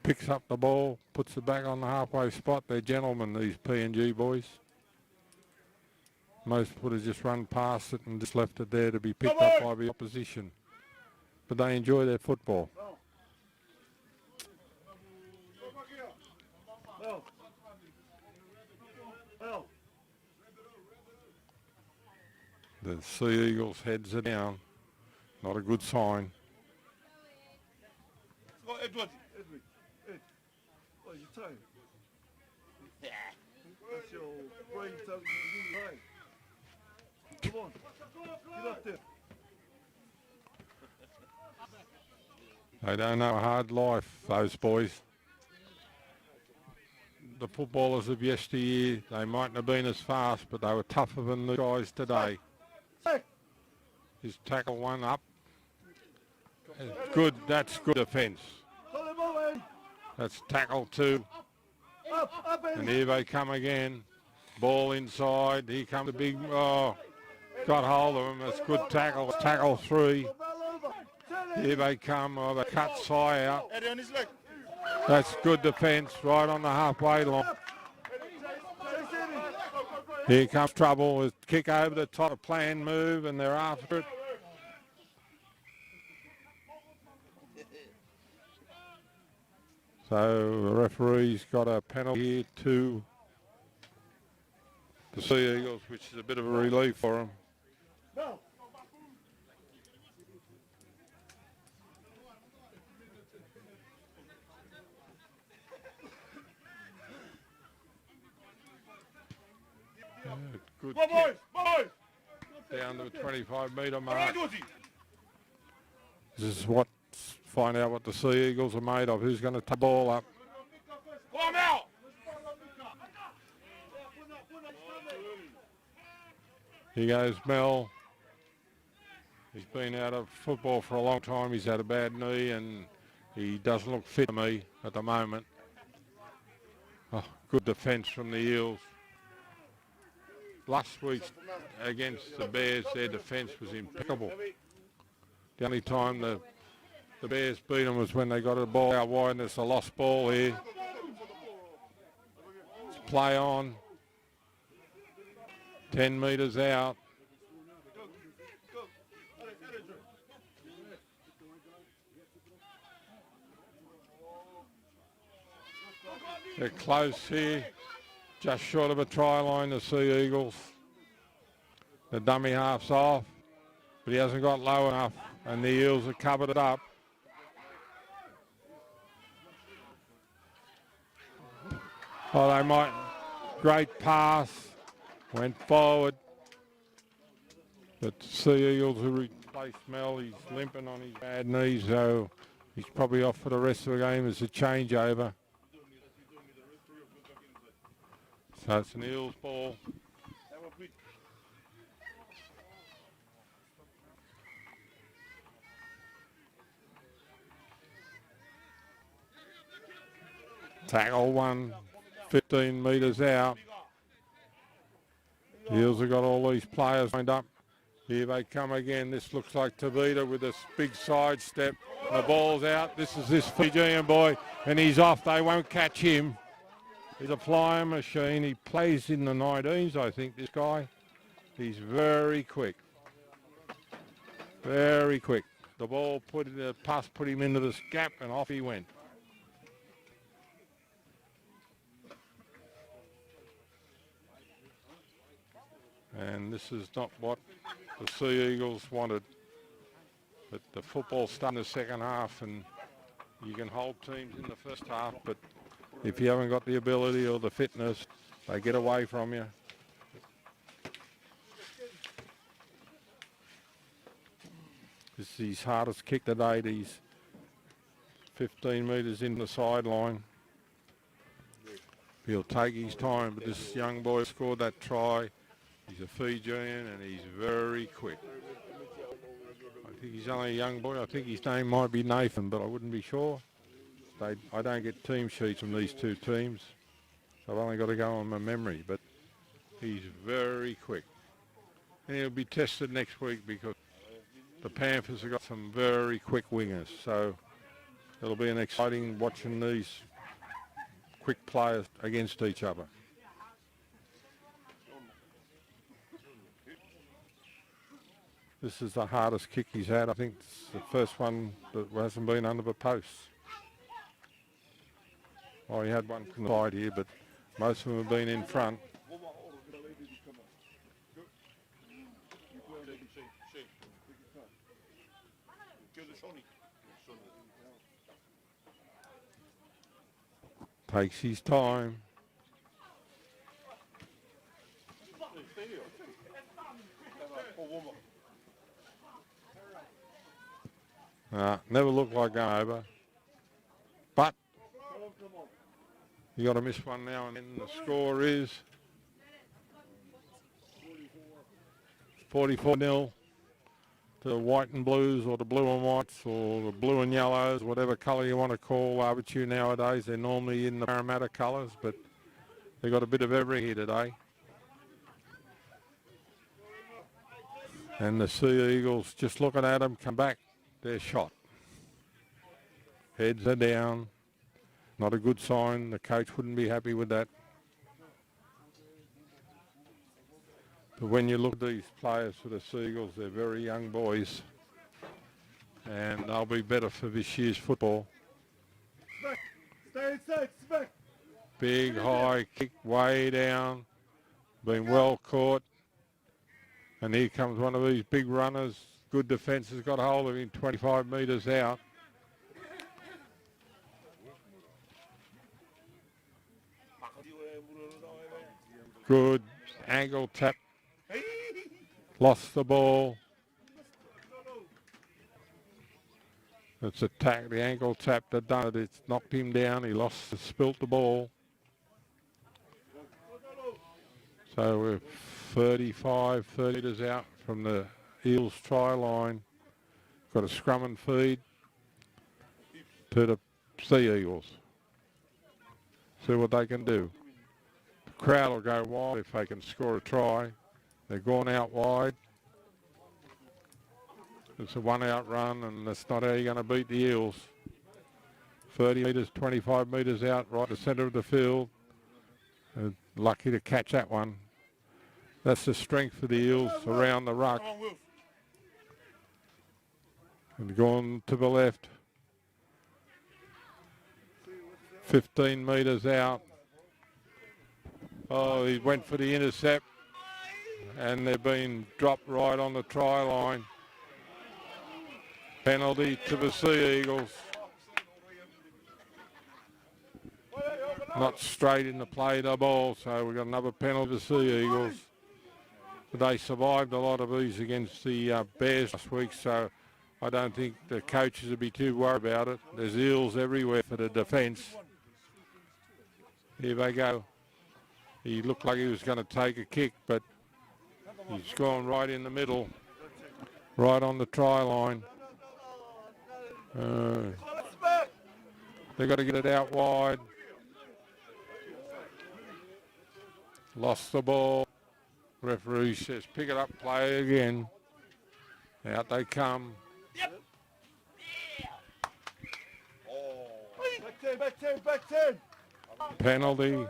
A: picks up the ball, puts it back on the halfway spot. They're gentlemen, these P&G boys. Most would have just run past it and just left it there to be picked up by the opposition. But they enjoy their football. The Sea Eagles' heads are down. Not a good sign.
B: Edward. Ed. What are you tired? That's your brain telling you you're right. Come on. Get up there.
A: They don't know a hard life, those boys. The footballers of yesteryear, they mightn't have been as fast, but they were tougher than the guys today. His tackle one up. Good, that's good defence. That's tackle two. And here they come again. Ball inside. Here comes the big, got hold of him. That's good tackle. Tackle three. Here they come. Oh, they cut Si out. That's good defence right on the halfway line. Here comes trouble with kick over the top, plan move, and they're after it. So the referee's got a penalty here to the Sea Eagles, which is a bit of a relief for them. Good kick. Down to the 25-metre mark. This is what, find out what the Sea Eagles are made of. Who's going to take the ball up? Here goes Mel. He's been out of football for a long time. He's had a bad knee and he doesn't look fit to me at the moment. Oh, good defence from the Eels. Last week against the Bears, their defence was impeccable. The only time the Bears beat them was when they got a ball out wide, and it's a lost ball here. It's play on. 10 metres out. They're close here. Just short of a try line, the Sea Eagles. The dummy half's off, but he hasn't got low enough, and the Eels have covered it up. Oh, they might. Great pass. Went forward. But the Sea Eagles who replaced Mel, he's limping on his bad knee, so he's probably off for the rest of the game as a changeover. So it's an Eels ball. Tackle one, 15 metres out. The Eels have got all these players lined up. Here they come again. This looks like Tavita with this big sidestep. The ball's out. This is this Fijian boy, and he's off. They won't catch him. He's a flying machine. He plays in the 19s, I think, this guy. He's very quick. Very quick. The ball the pass put him into this gap, and off he went. And this is not what the Sea Eagles wanted. But the football started in the second half, and you can hold teams in the first half, but if you haven't got the ability or the fitness, they get away from you. This is his hardest kick to date. He's 15 metres in the sideline. He'll take his time, but this young boy scored that try. He's a Fijian and he's very quick. I think he's only a young boy. I think his name might be Nathan, but I wouldn't be sure. I don't get team sheets from these two teams. So I've only got to go on my memory, but he's very quick. And he'll be tested next week because the Panthers have got some very quick wingers. So it'll be an exciting watching these quick players against each other. This is the hardest kick he's had. I think it's the first one that hasn't been under the post. Well, he had one from the side here, but most of them have been in front. Takes his time. Never looked like going over. But you got to miss one now and then. The score is 44-0 to the white and blues, or the blue and whites, or the blue and yellows, whatever colour you want to call Avatiu nowadays. They're normally in the Parramatta colours, but they've got a bit of everything here today. And the Sea Eagles, just looking at them, come back, they're shot. Heads are down. Not a good sign. The coach wouldn't be happy with that. But when you look at these players for the Sea Eagles, they're very young boys. And they'll be better for this year's football.
B: Stay inside, smack.
A: Big high kick way down. Been well caught. And here comes one of these big runners. Good defence has got hold of him 25 metres out. Good angle tap. Lost the ball. It's attacked. The ankle tap that done it. It's knocked him down. He spilt the ball. So we're 30 metres out from the Eels try line. Got a scrum and feed to the Sea Eagles. See what they can do. The crowd will go wild if they can score a try. They're gone out wide. It's a one-out run, and that's not how you're going to beat the Eels. 30 metres, 25 metres out, right to centre of the field. Lucky to catch that one. That's the strength of the Eels around the ruck. And going to the left. 15 metres out. Oh, he went for the intercept. And they've been dropped right on the try line. Penalty to the Sea Eagles. Not straight in the play the ball, so we've got another penalty to the Sea Eagles. But they survived a lot of these against the Bears last week, so I don't think the coaches will be too worried about it. There's Eels everywhere for the defence. Here they go. He looked like he was going to take a kick, but he's gone right in the middle, right on the try line. They've got to get it out wide. Lost the ball. Referee says, pick it up, play again. Out they come.
B: Yep. Back 10.
A: Penalty.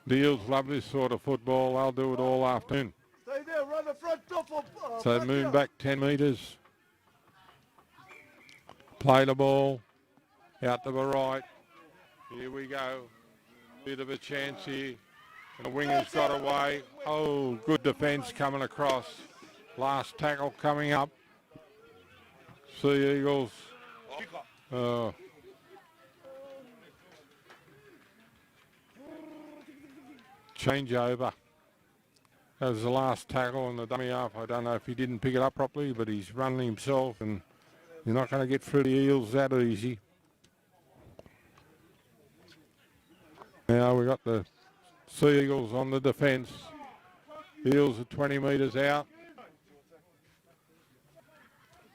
A: The Eels love this sort of football. They'll do it all afternoon.
B: Stay there, run the front top of,
A: So move back 10 metres. Play the ball. Out to the right. Here we go. Bit of a chance here. And the winger's got away. Oh, good defence coming across. Last tackle coming up. Sea Eagles. Change over. That was the last tackle on the dummy half. I don't know if he didn't pick it up properly, but he's running himself, and you're not going to get through the Eels that easy. Now we've got the Sea Eagles on the defence. Eels are 20 metres out.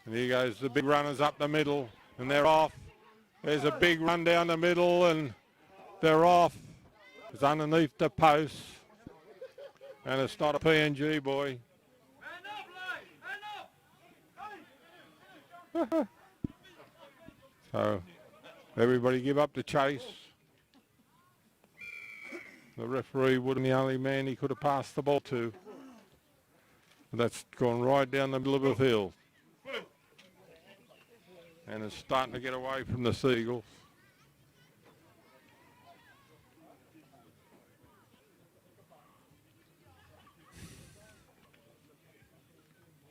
A: And here goes the big runners up the middle, and they're off. There's a big run down the middle, and they're off. It's underneath the post. And it's not a PNG boy. So everybody give up the chase. The referee would have been the only man he could have passed the ball to. But that's gone right down the middle of the field. And it's starting to get away from the Seagulls.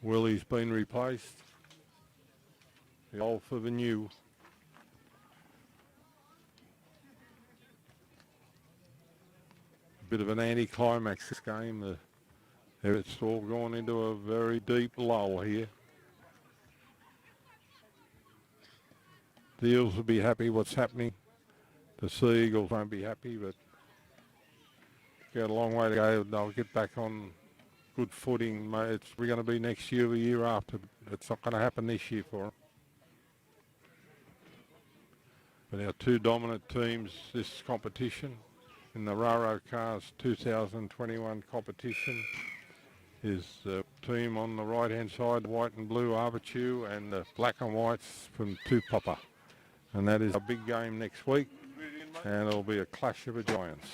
A: Willie's been replaced. The old for the new. A bit of an anticlimax this game. It's all gone into a very deep lull here. The Eels will be happy what's happening. The Sea Eagles won't be happy, but got a long way to go. They'll get back on good footing. It's going to be next year, the year after. It's not going to happen this year for them. But our two dominant teams this competition in the Raro Cars 2021 competition is the team on the right hand side, white and blue Avatiu, and the black and whites from Tupapa. And that is a big game next week, and it'll be a clash of the giants.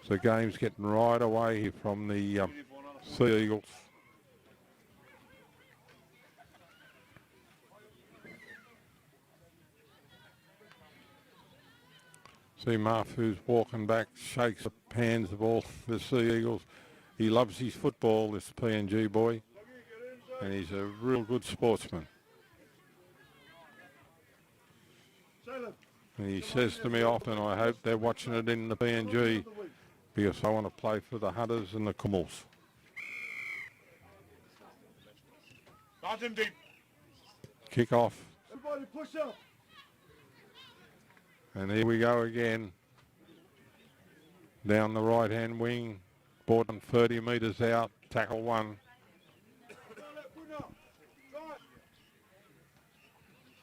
A: So game's getting right away here from the Sea Eagles. See Marfu's walking back, shakes the hands of all the Sea Eagles. He loves his football, this PNG boy, and he's a real good sportsman. And he says to me often, I hope they're watching it in the PNG because I want to play for the Hunters and the Kummels. Kick off.
B: Everybody push up.
A: And here we go again. Down the right-hand wing. Borden 30 metres out. Tackle one.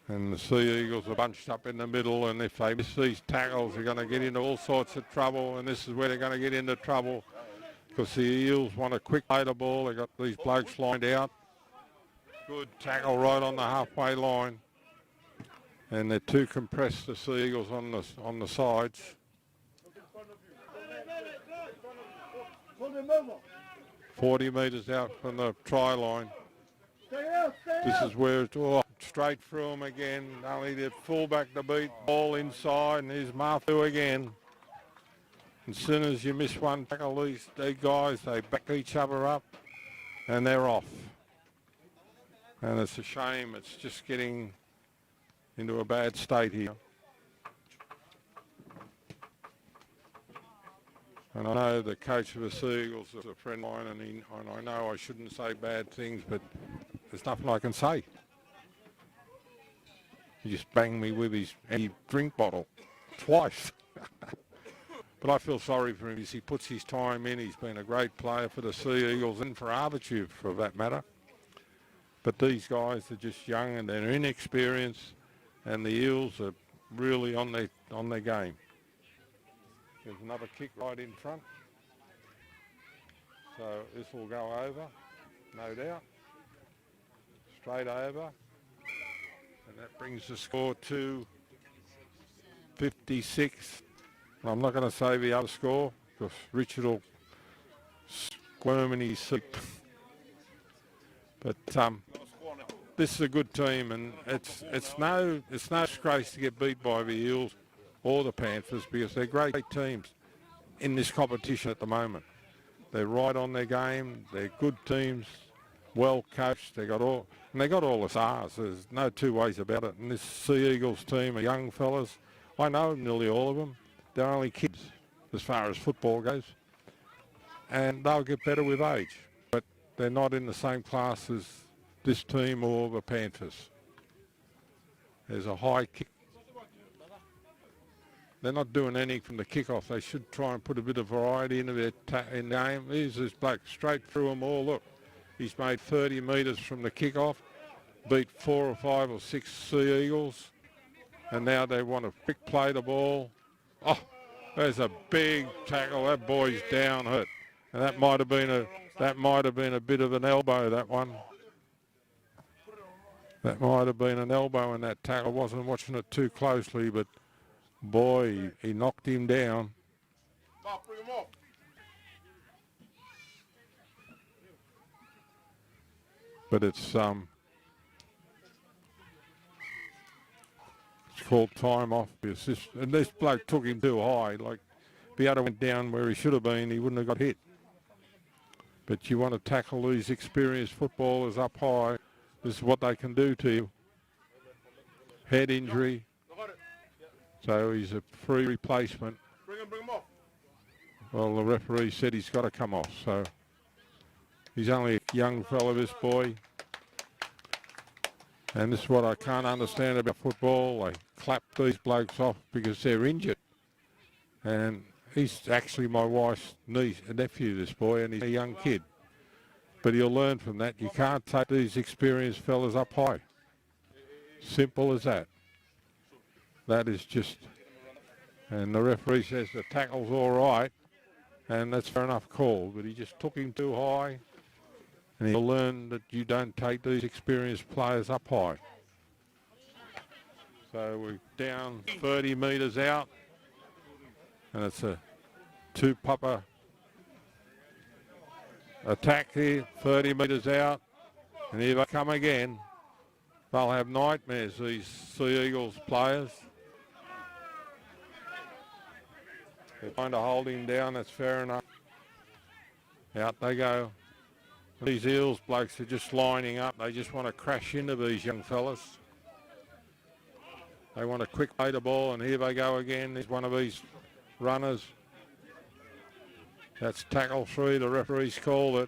A: And the Sea Eagles are bunched up in the middle, and if they miss these tackles, they're going to get into all sorts of trouble, and this is where they're going to get into trouble because the Eels want a quick later ball. They've got these blokes lined out. Good tackle right on the halfway line. And they're too compressed, the Sea Eagles on the sides. 40 metres out from the try line. This is where it's all straight through them again. Only the fullback to beat. Ball inside, and here's Marfu again. As soon as you miss one tackle, these guys, they back each other up, and they're off. And it's a shame. It's just getting into a bad state here. And I know the coach of the Sea Eagles is a friend of mine, and I know I shouldn't say bad things, but there's nothing I can say. He just banged me with his drink bottle twice. But I feel sorry for him because he puts his time in. He's been a great player for the Sea Eagles and for Avatiu, for that matter. But these guys are just young and they're inexperienced, and the Eels are really on their game. There's another kick right in front. So this will go over, no doubt. Straight over. And that brings the score to 56. I'm not going to say the other score because Richard will squirm in his seat. But this is a good team, and it's no disgrace to get beat by the Eels or the Panthers because they're great teams in this competition at the moment. They're right on their game. They're good teams, well coached. They got all the stars. There's no two ways about it. And this Sea Eagles team are young fellas. I know nearly all of them. They're only kids as far as football goes. and they'll get better with age. But they're not in the same class as this team or the Panthers. There's a high kick. They're not doing anything from the kickoff. They should try and put a bit of variety into their game. Here's this bloke straight through them all. Look, he's made 30 metres from the kickoff, beat 4 or 5 or 6 Sea Eagles, and now they want to quick play the ball. Oh, there's a big tackle. That boy's down hurt, and that might have been a bit of an elbow. That one. That might have been an elbow in that tackle. I wasn't watching it too closely, but boy, he knocked him down.
C: Mark, bring him off.
A: But it's called time off. And this bloke took him too high. Like, if he had went down where he should have been, he wouldn't have got hit. But you want to tackle these experienced footballers up high. This is what they can do to you. Head injury. So he's a free replacement.
C: Bring him off.
A: Well, the referee said he's got to come off. So he's only a young fella, this boy. And this is what I can't understand about football. They clap these blokes off because they're injured. And he's actually my wife's nephew, this boy, and he's a young kid. But he'll learn from that. You can't take these experienced fellas up high. Simple as that. That is just... And the referee says the tackle's all right, and that's fair enough call. But he just took him too high, and he'll learn that you don't take these experienced players up high. So we're down 30 metres out, and it's a two-pupper attack here, 30 metres out, and here they come again. They'll have nightmares, these Sea Eagles players. They're trying to hold him down, that's fair enough. Out they go. These Eels blokes are just lining up. They just want to crash into these young fellas. They want to quick play the ball, and here they go again. There's one of these runners. That's tackle 3. The referee's called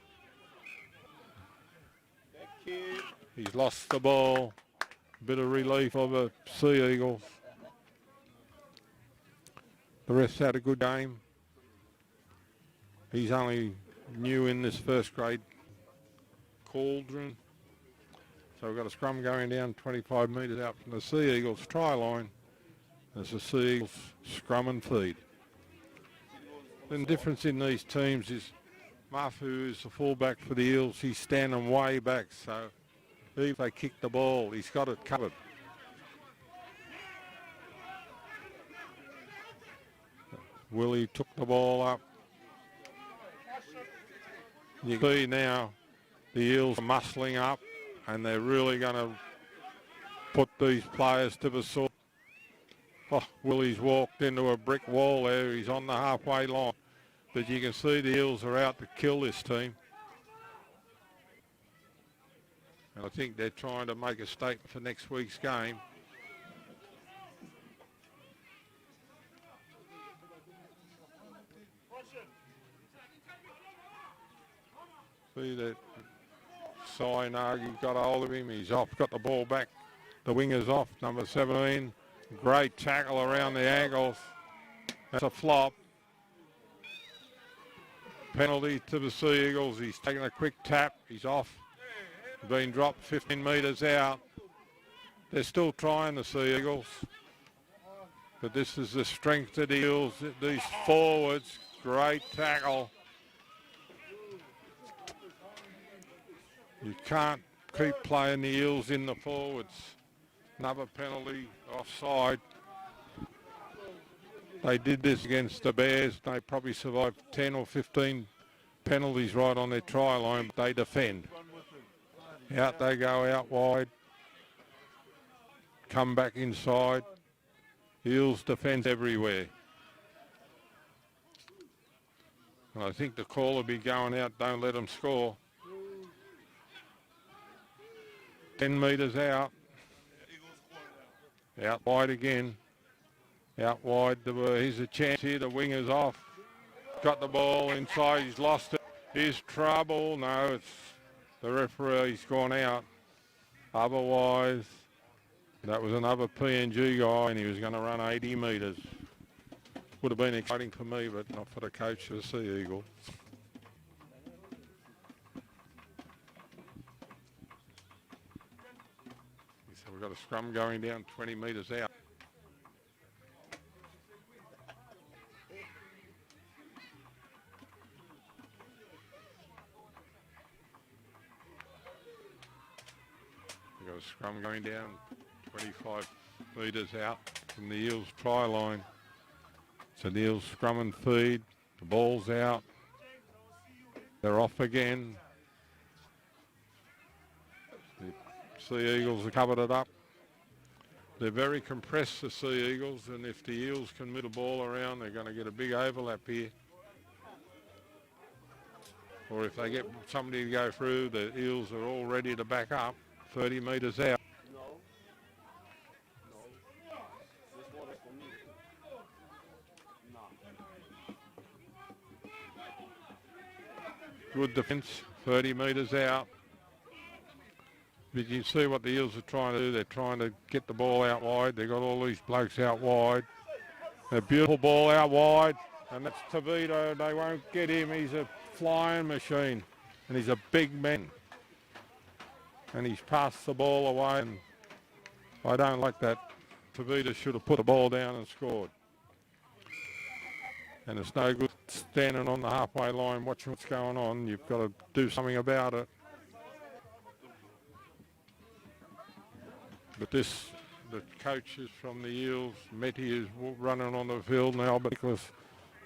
A: it. He's lost the ball. Bit of relief for the Sea Eagles. The refs had a good game. He's only new in this first grade cauldron. So we've got a scrum going down 25 metres out from the Sea Eagles try line. There's the Sea Eagles scrum and feed. The difference in these teams is Mafu is the fullback for the Eels. He's standing way back, so if they kick the ball, he's got it covered. Willie took the ball up. You can see now the Eels are muscling up, and they're really going to put these players to the sword. Oh, Willie's walked into a brick wall there. He's on the halfway line. But you can see the Eels are out to kill this team. And I think they're trying to make a statement for next week's game. See that Sinagi got a hold of him. He's off, got the ball back. The winger's off, number 17. Great tackle around the ankles. That's a flop. Penalty to the Sea Eagles. He's taking a quick tap. He's off. Been dropped 15 metres out. They're still trying, the Sea Eagles. But this is the strength of the Eels. These forwards, great tackle. You can't keep playing the Eels in the forwards. Another penalty, offside. They did this against the Bears. They probably survived 10 or 15 penalties right on their try line, but they defend. Out they go, out wide. Come back inside. Eels defend everywhere. And I think the call will be going out, don't let them score. 10 metres out. Out wide again. Out wide. Here's a chance here. The winger's off. got the ball inside, he's lost it. Here's trouble. No, it's the referee's gone out. Otherwise, that was another PNG guy and he was going to run 80 metres. Would have been exciting for me, but not for the coach of the Sea Eagles. So we've got a scrum going down 20 metres out. We've got a scrum going down 25 metres out from the Eels try line. So the Eels scrum and feed. The ball's out. They're off again. The Sea Eagles have covered it up. They're very compressed, the Sea Eagles, and if the Eels can move the ball around, they're going to get a big overlap here. Or if they get somebody to go through, the Eels are all ready to back up 30 metres out. Good defence, 30 metres out. But you see what the Eels are trying to do. They're trying to get the ball out wide. They've got all these blokes out wide. A beautiful ball out wide. And that's Tavito. They won't get him. He's a flying machine. And he's a big man. And he's passed the ball away. And I don't like that. Tavito should have put the ball down and scored. And it's no good standing on the halfway line watching what's going on. You've got to do something about it. But the coaches from the Eels, Metty is running on the field now, but Nicholas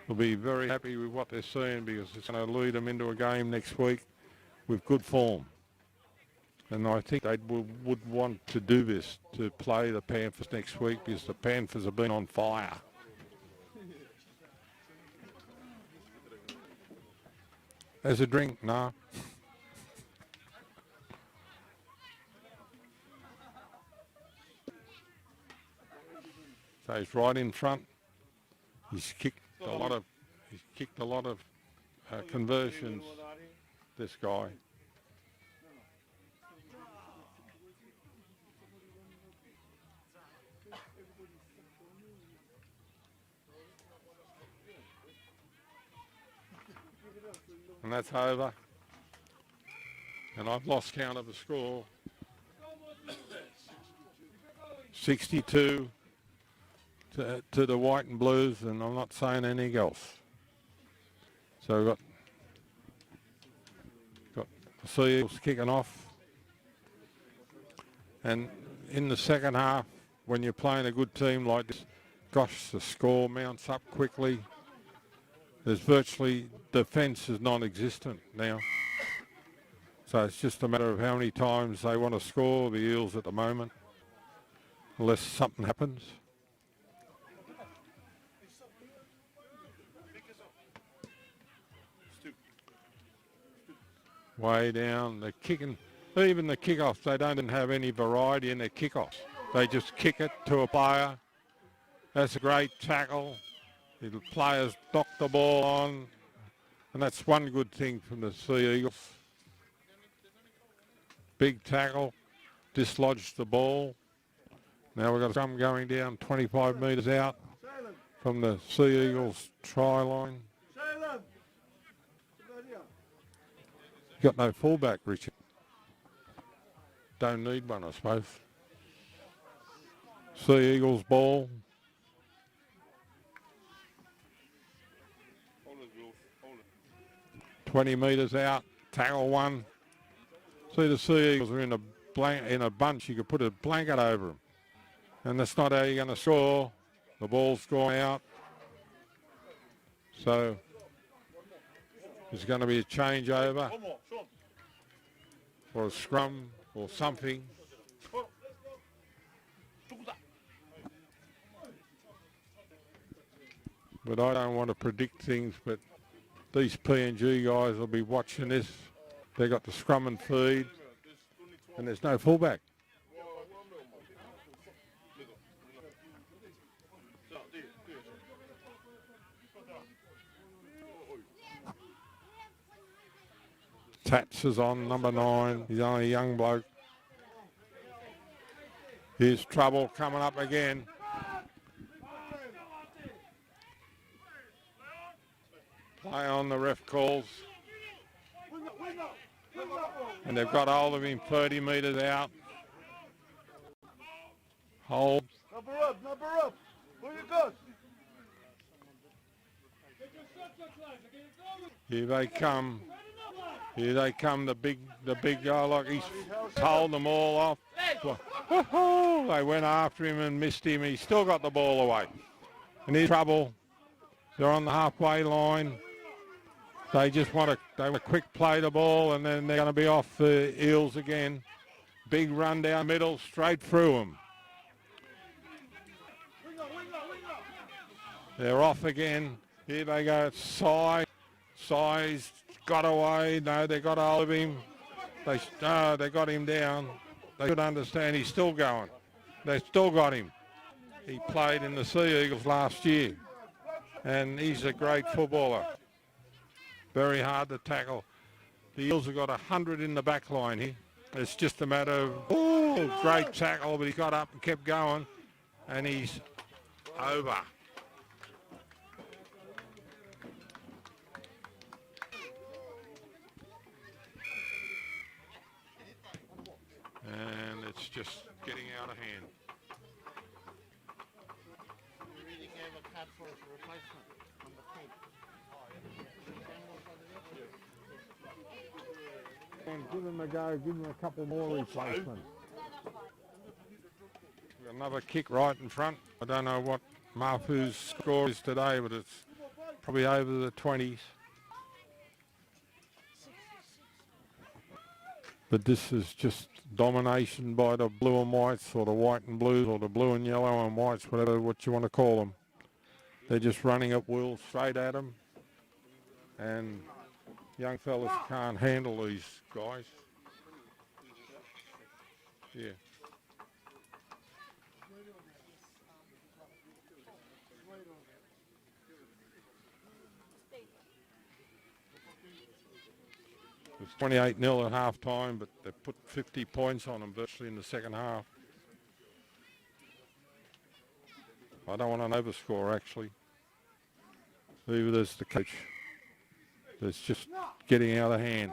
A: will be very happy with what they're seeing because it's going to lead them into a game next week with good form. And I think they would want to do this, to play the Panthers next week because the Panthers have been on fire. As a drink? No. So he's right in front. He's kicked a lot of conversions, this guy. And that's over. And I've lost count of the score. 62 to the White and Blues, and I'm not saying anything else. So we've got the Sea Eagles kicking off. And in the second half, when you're playing a good team like this, gosh, the score mounts up quickly. There's virtually, defence is non-existent now. So it's just a matter of how many times they want to score, the Eels at the moment, unless something happens. Way down, they're kicking, even the kickoffs, they don't even have any variety in their kickoffs. They just kick it to a player. That's a great tackle. The players knock the ball on, and that's one good thing from the Sea Eagles. Big tackle, dislodged the ball. Now we've got some going down 25 metres out from the Sea Eagles try line. Got no fullback, Richard. Don't need one, I suppose. Sea Eagles ball.
C: Hold it, Wolf. Hold it.
A: 20 metres out. Tackle one. See, the Sea Eagles are in a bunch. You could put a blanket over them. And that's not how you're going to score. The ball's gone out. So there's going to be a changeover
C: One more, Sean.
A: or a scrum or something. But I don't want to predict things, but these PNG guys will be watching this. They got the scrum and feed, and there's no fullback. Tats is on, number 9. He's only a young bloke. Here's trouble coming up again. Play on, the ref calls. And they've got hold of him 30 metres out. Hold.
B: Number up. Where you go?
A: Here they come. Here they come, the big guy. Like he's told them all off. They went after him and missed him. He still got the ball away. And he's trouble. They're on the halfway line. They just want to quick play the ball, and then they're going to be off the Eels again. Big run down middle, straight through them. They're off again. Here they go. Size got away. No, they got hold of him. They got him down. They should understand he's still going. They still got him. He played in the Sea Eagles last year, and he's a great footballer. Very hard to tackle. The Eels have got 100 in the back line here. It's just a matter of, great tackle, but he got up and kept going, and he's over. And it's just getting out of hand.
D: We really gave a card for his replacement on the team.
A: And give him a go, give him a couple more replacements. We've got another kick right in front. I don't know what Mafu's score is today, but it's probably over the 20s. But this is just domination by the blue and whites, or the white and blues, or the blue and yellow and whites, whatever what you want to call them. They're just running at will straight at them, and young fellas can't handle these guys. Yeah. It was 28-0 at half time, but they put 50 points on them virtually in the second half. I don't want an overscore, actually. Leave it as the coach. It's just getting out of hand.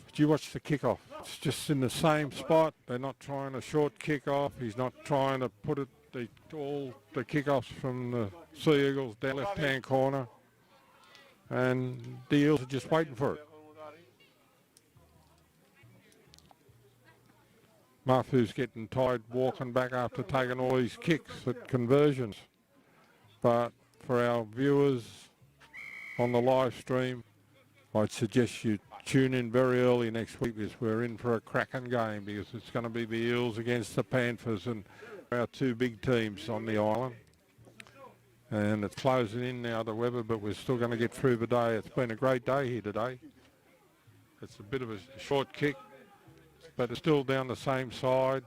A: Did you watch the kickoff? It's just in the same spot. They're not trying a short kickoff. He's not trying to put it, all the kickoffs from the Sea Eagles down left-hand corner. And the Eels are just waiting for it. Mafu's getting tired walking back after taking all these kicks at conversions. But for our viewers on the live stream, I'd suggest you tune in very early next week, because we're in for a cracking game, because it's going to be the Eels against the Panthers, and our two big teams on the island. And it's closing in now, the weather, but we're still going to get through the day. It's been a great day here today. It's a bit of a short kick, but it's still down the same side.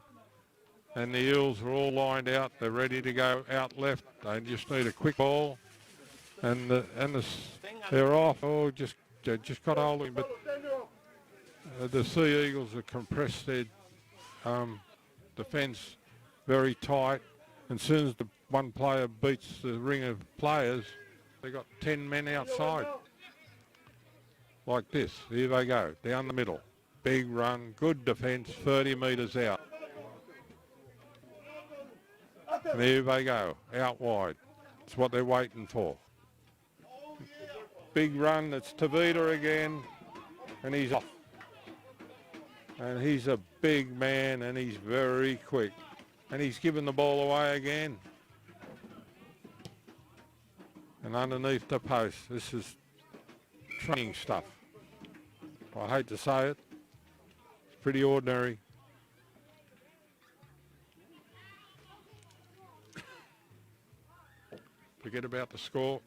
A: And the Eels are all lined out. They're ready to go out left. They just need a quick ball. And they're off. Oh, just got hold of him. But the Sea Eagles have compressed their defence very tight. And as soon as the one player beats the ring of players, they got 10 men outside. Like this. Here they go, down the middle. Big run, good defence, 30 metres out. And here they go, out wide. It's what they're waiting for. Big run, it's Tavita again, and he's off. And he's a big man, and he's very quick. And he's given the ball away again. And underneath the post, this is training stuff. I hate to say it, it's pretty ordinary. Forget about the score.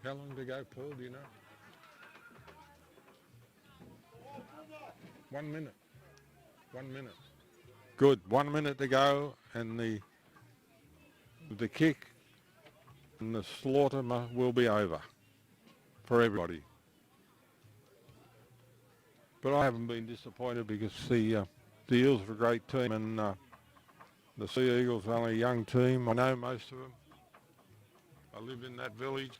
A: How long to go, Paul, do you know? 1 minute. 1 minute. Good, 1 minute to go, and the kick and the slaughter will be over for everybody. But I haven't been disappointed because the Eels are a great team, and the Sea Eagles are only a young team. I know most of them. I live in that village,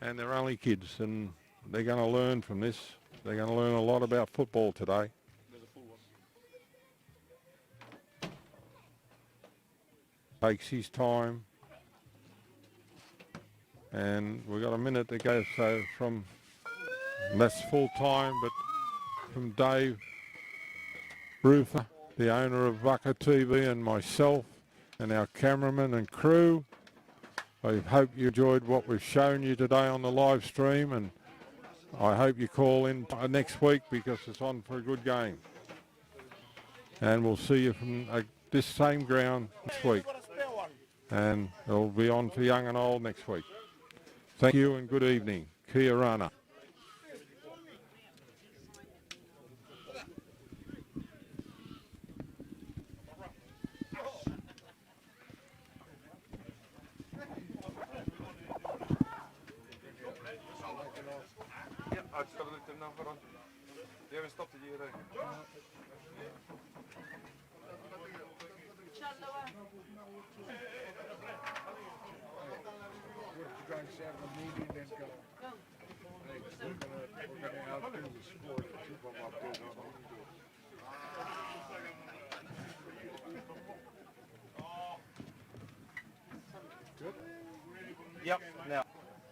A: and they're only kids, and they're going to learn from this. They're going to learn a lot about football today. Takes his time, and we've got a minute to go, so that's full time, but from Dave Ruther, the owner of Bucker TV, and myself and our cameraman and crew, I hope you enjoyed what we've shown you today on the live stream, and I hope you call in next week because it's on for a good game. And we'll see you from this same ground next week. And it'll be on for young and old next week. Thank you and good evening. Kia rana.
C: Ja, I just looked at them now, hold on. They haven't stopped it yet, eh?
B: We're going to have a meeting and go. We're going to outdo the sport. Keep them updated on what we do. Good?
C: Yep, now.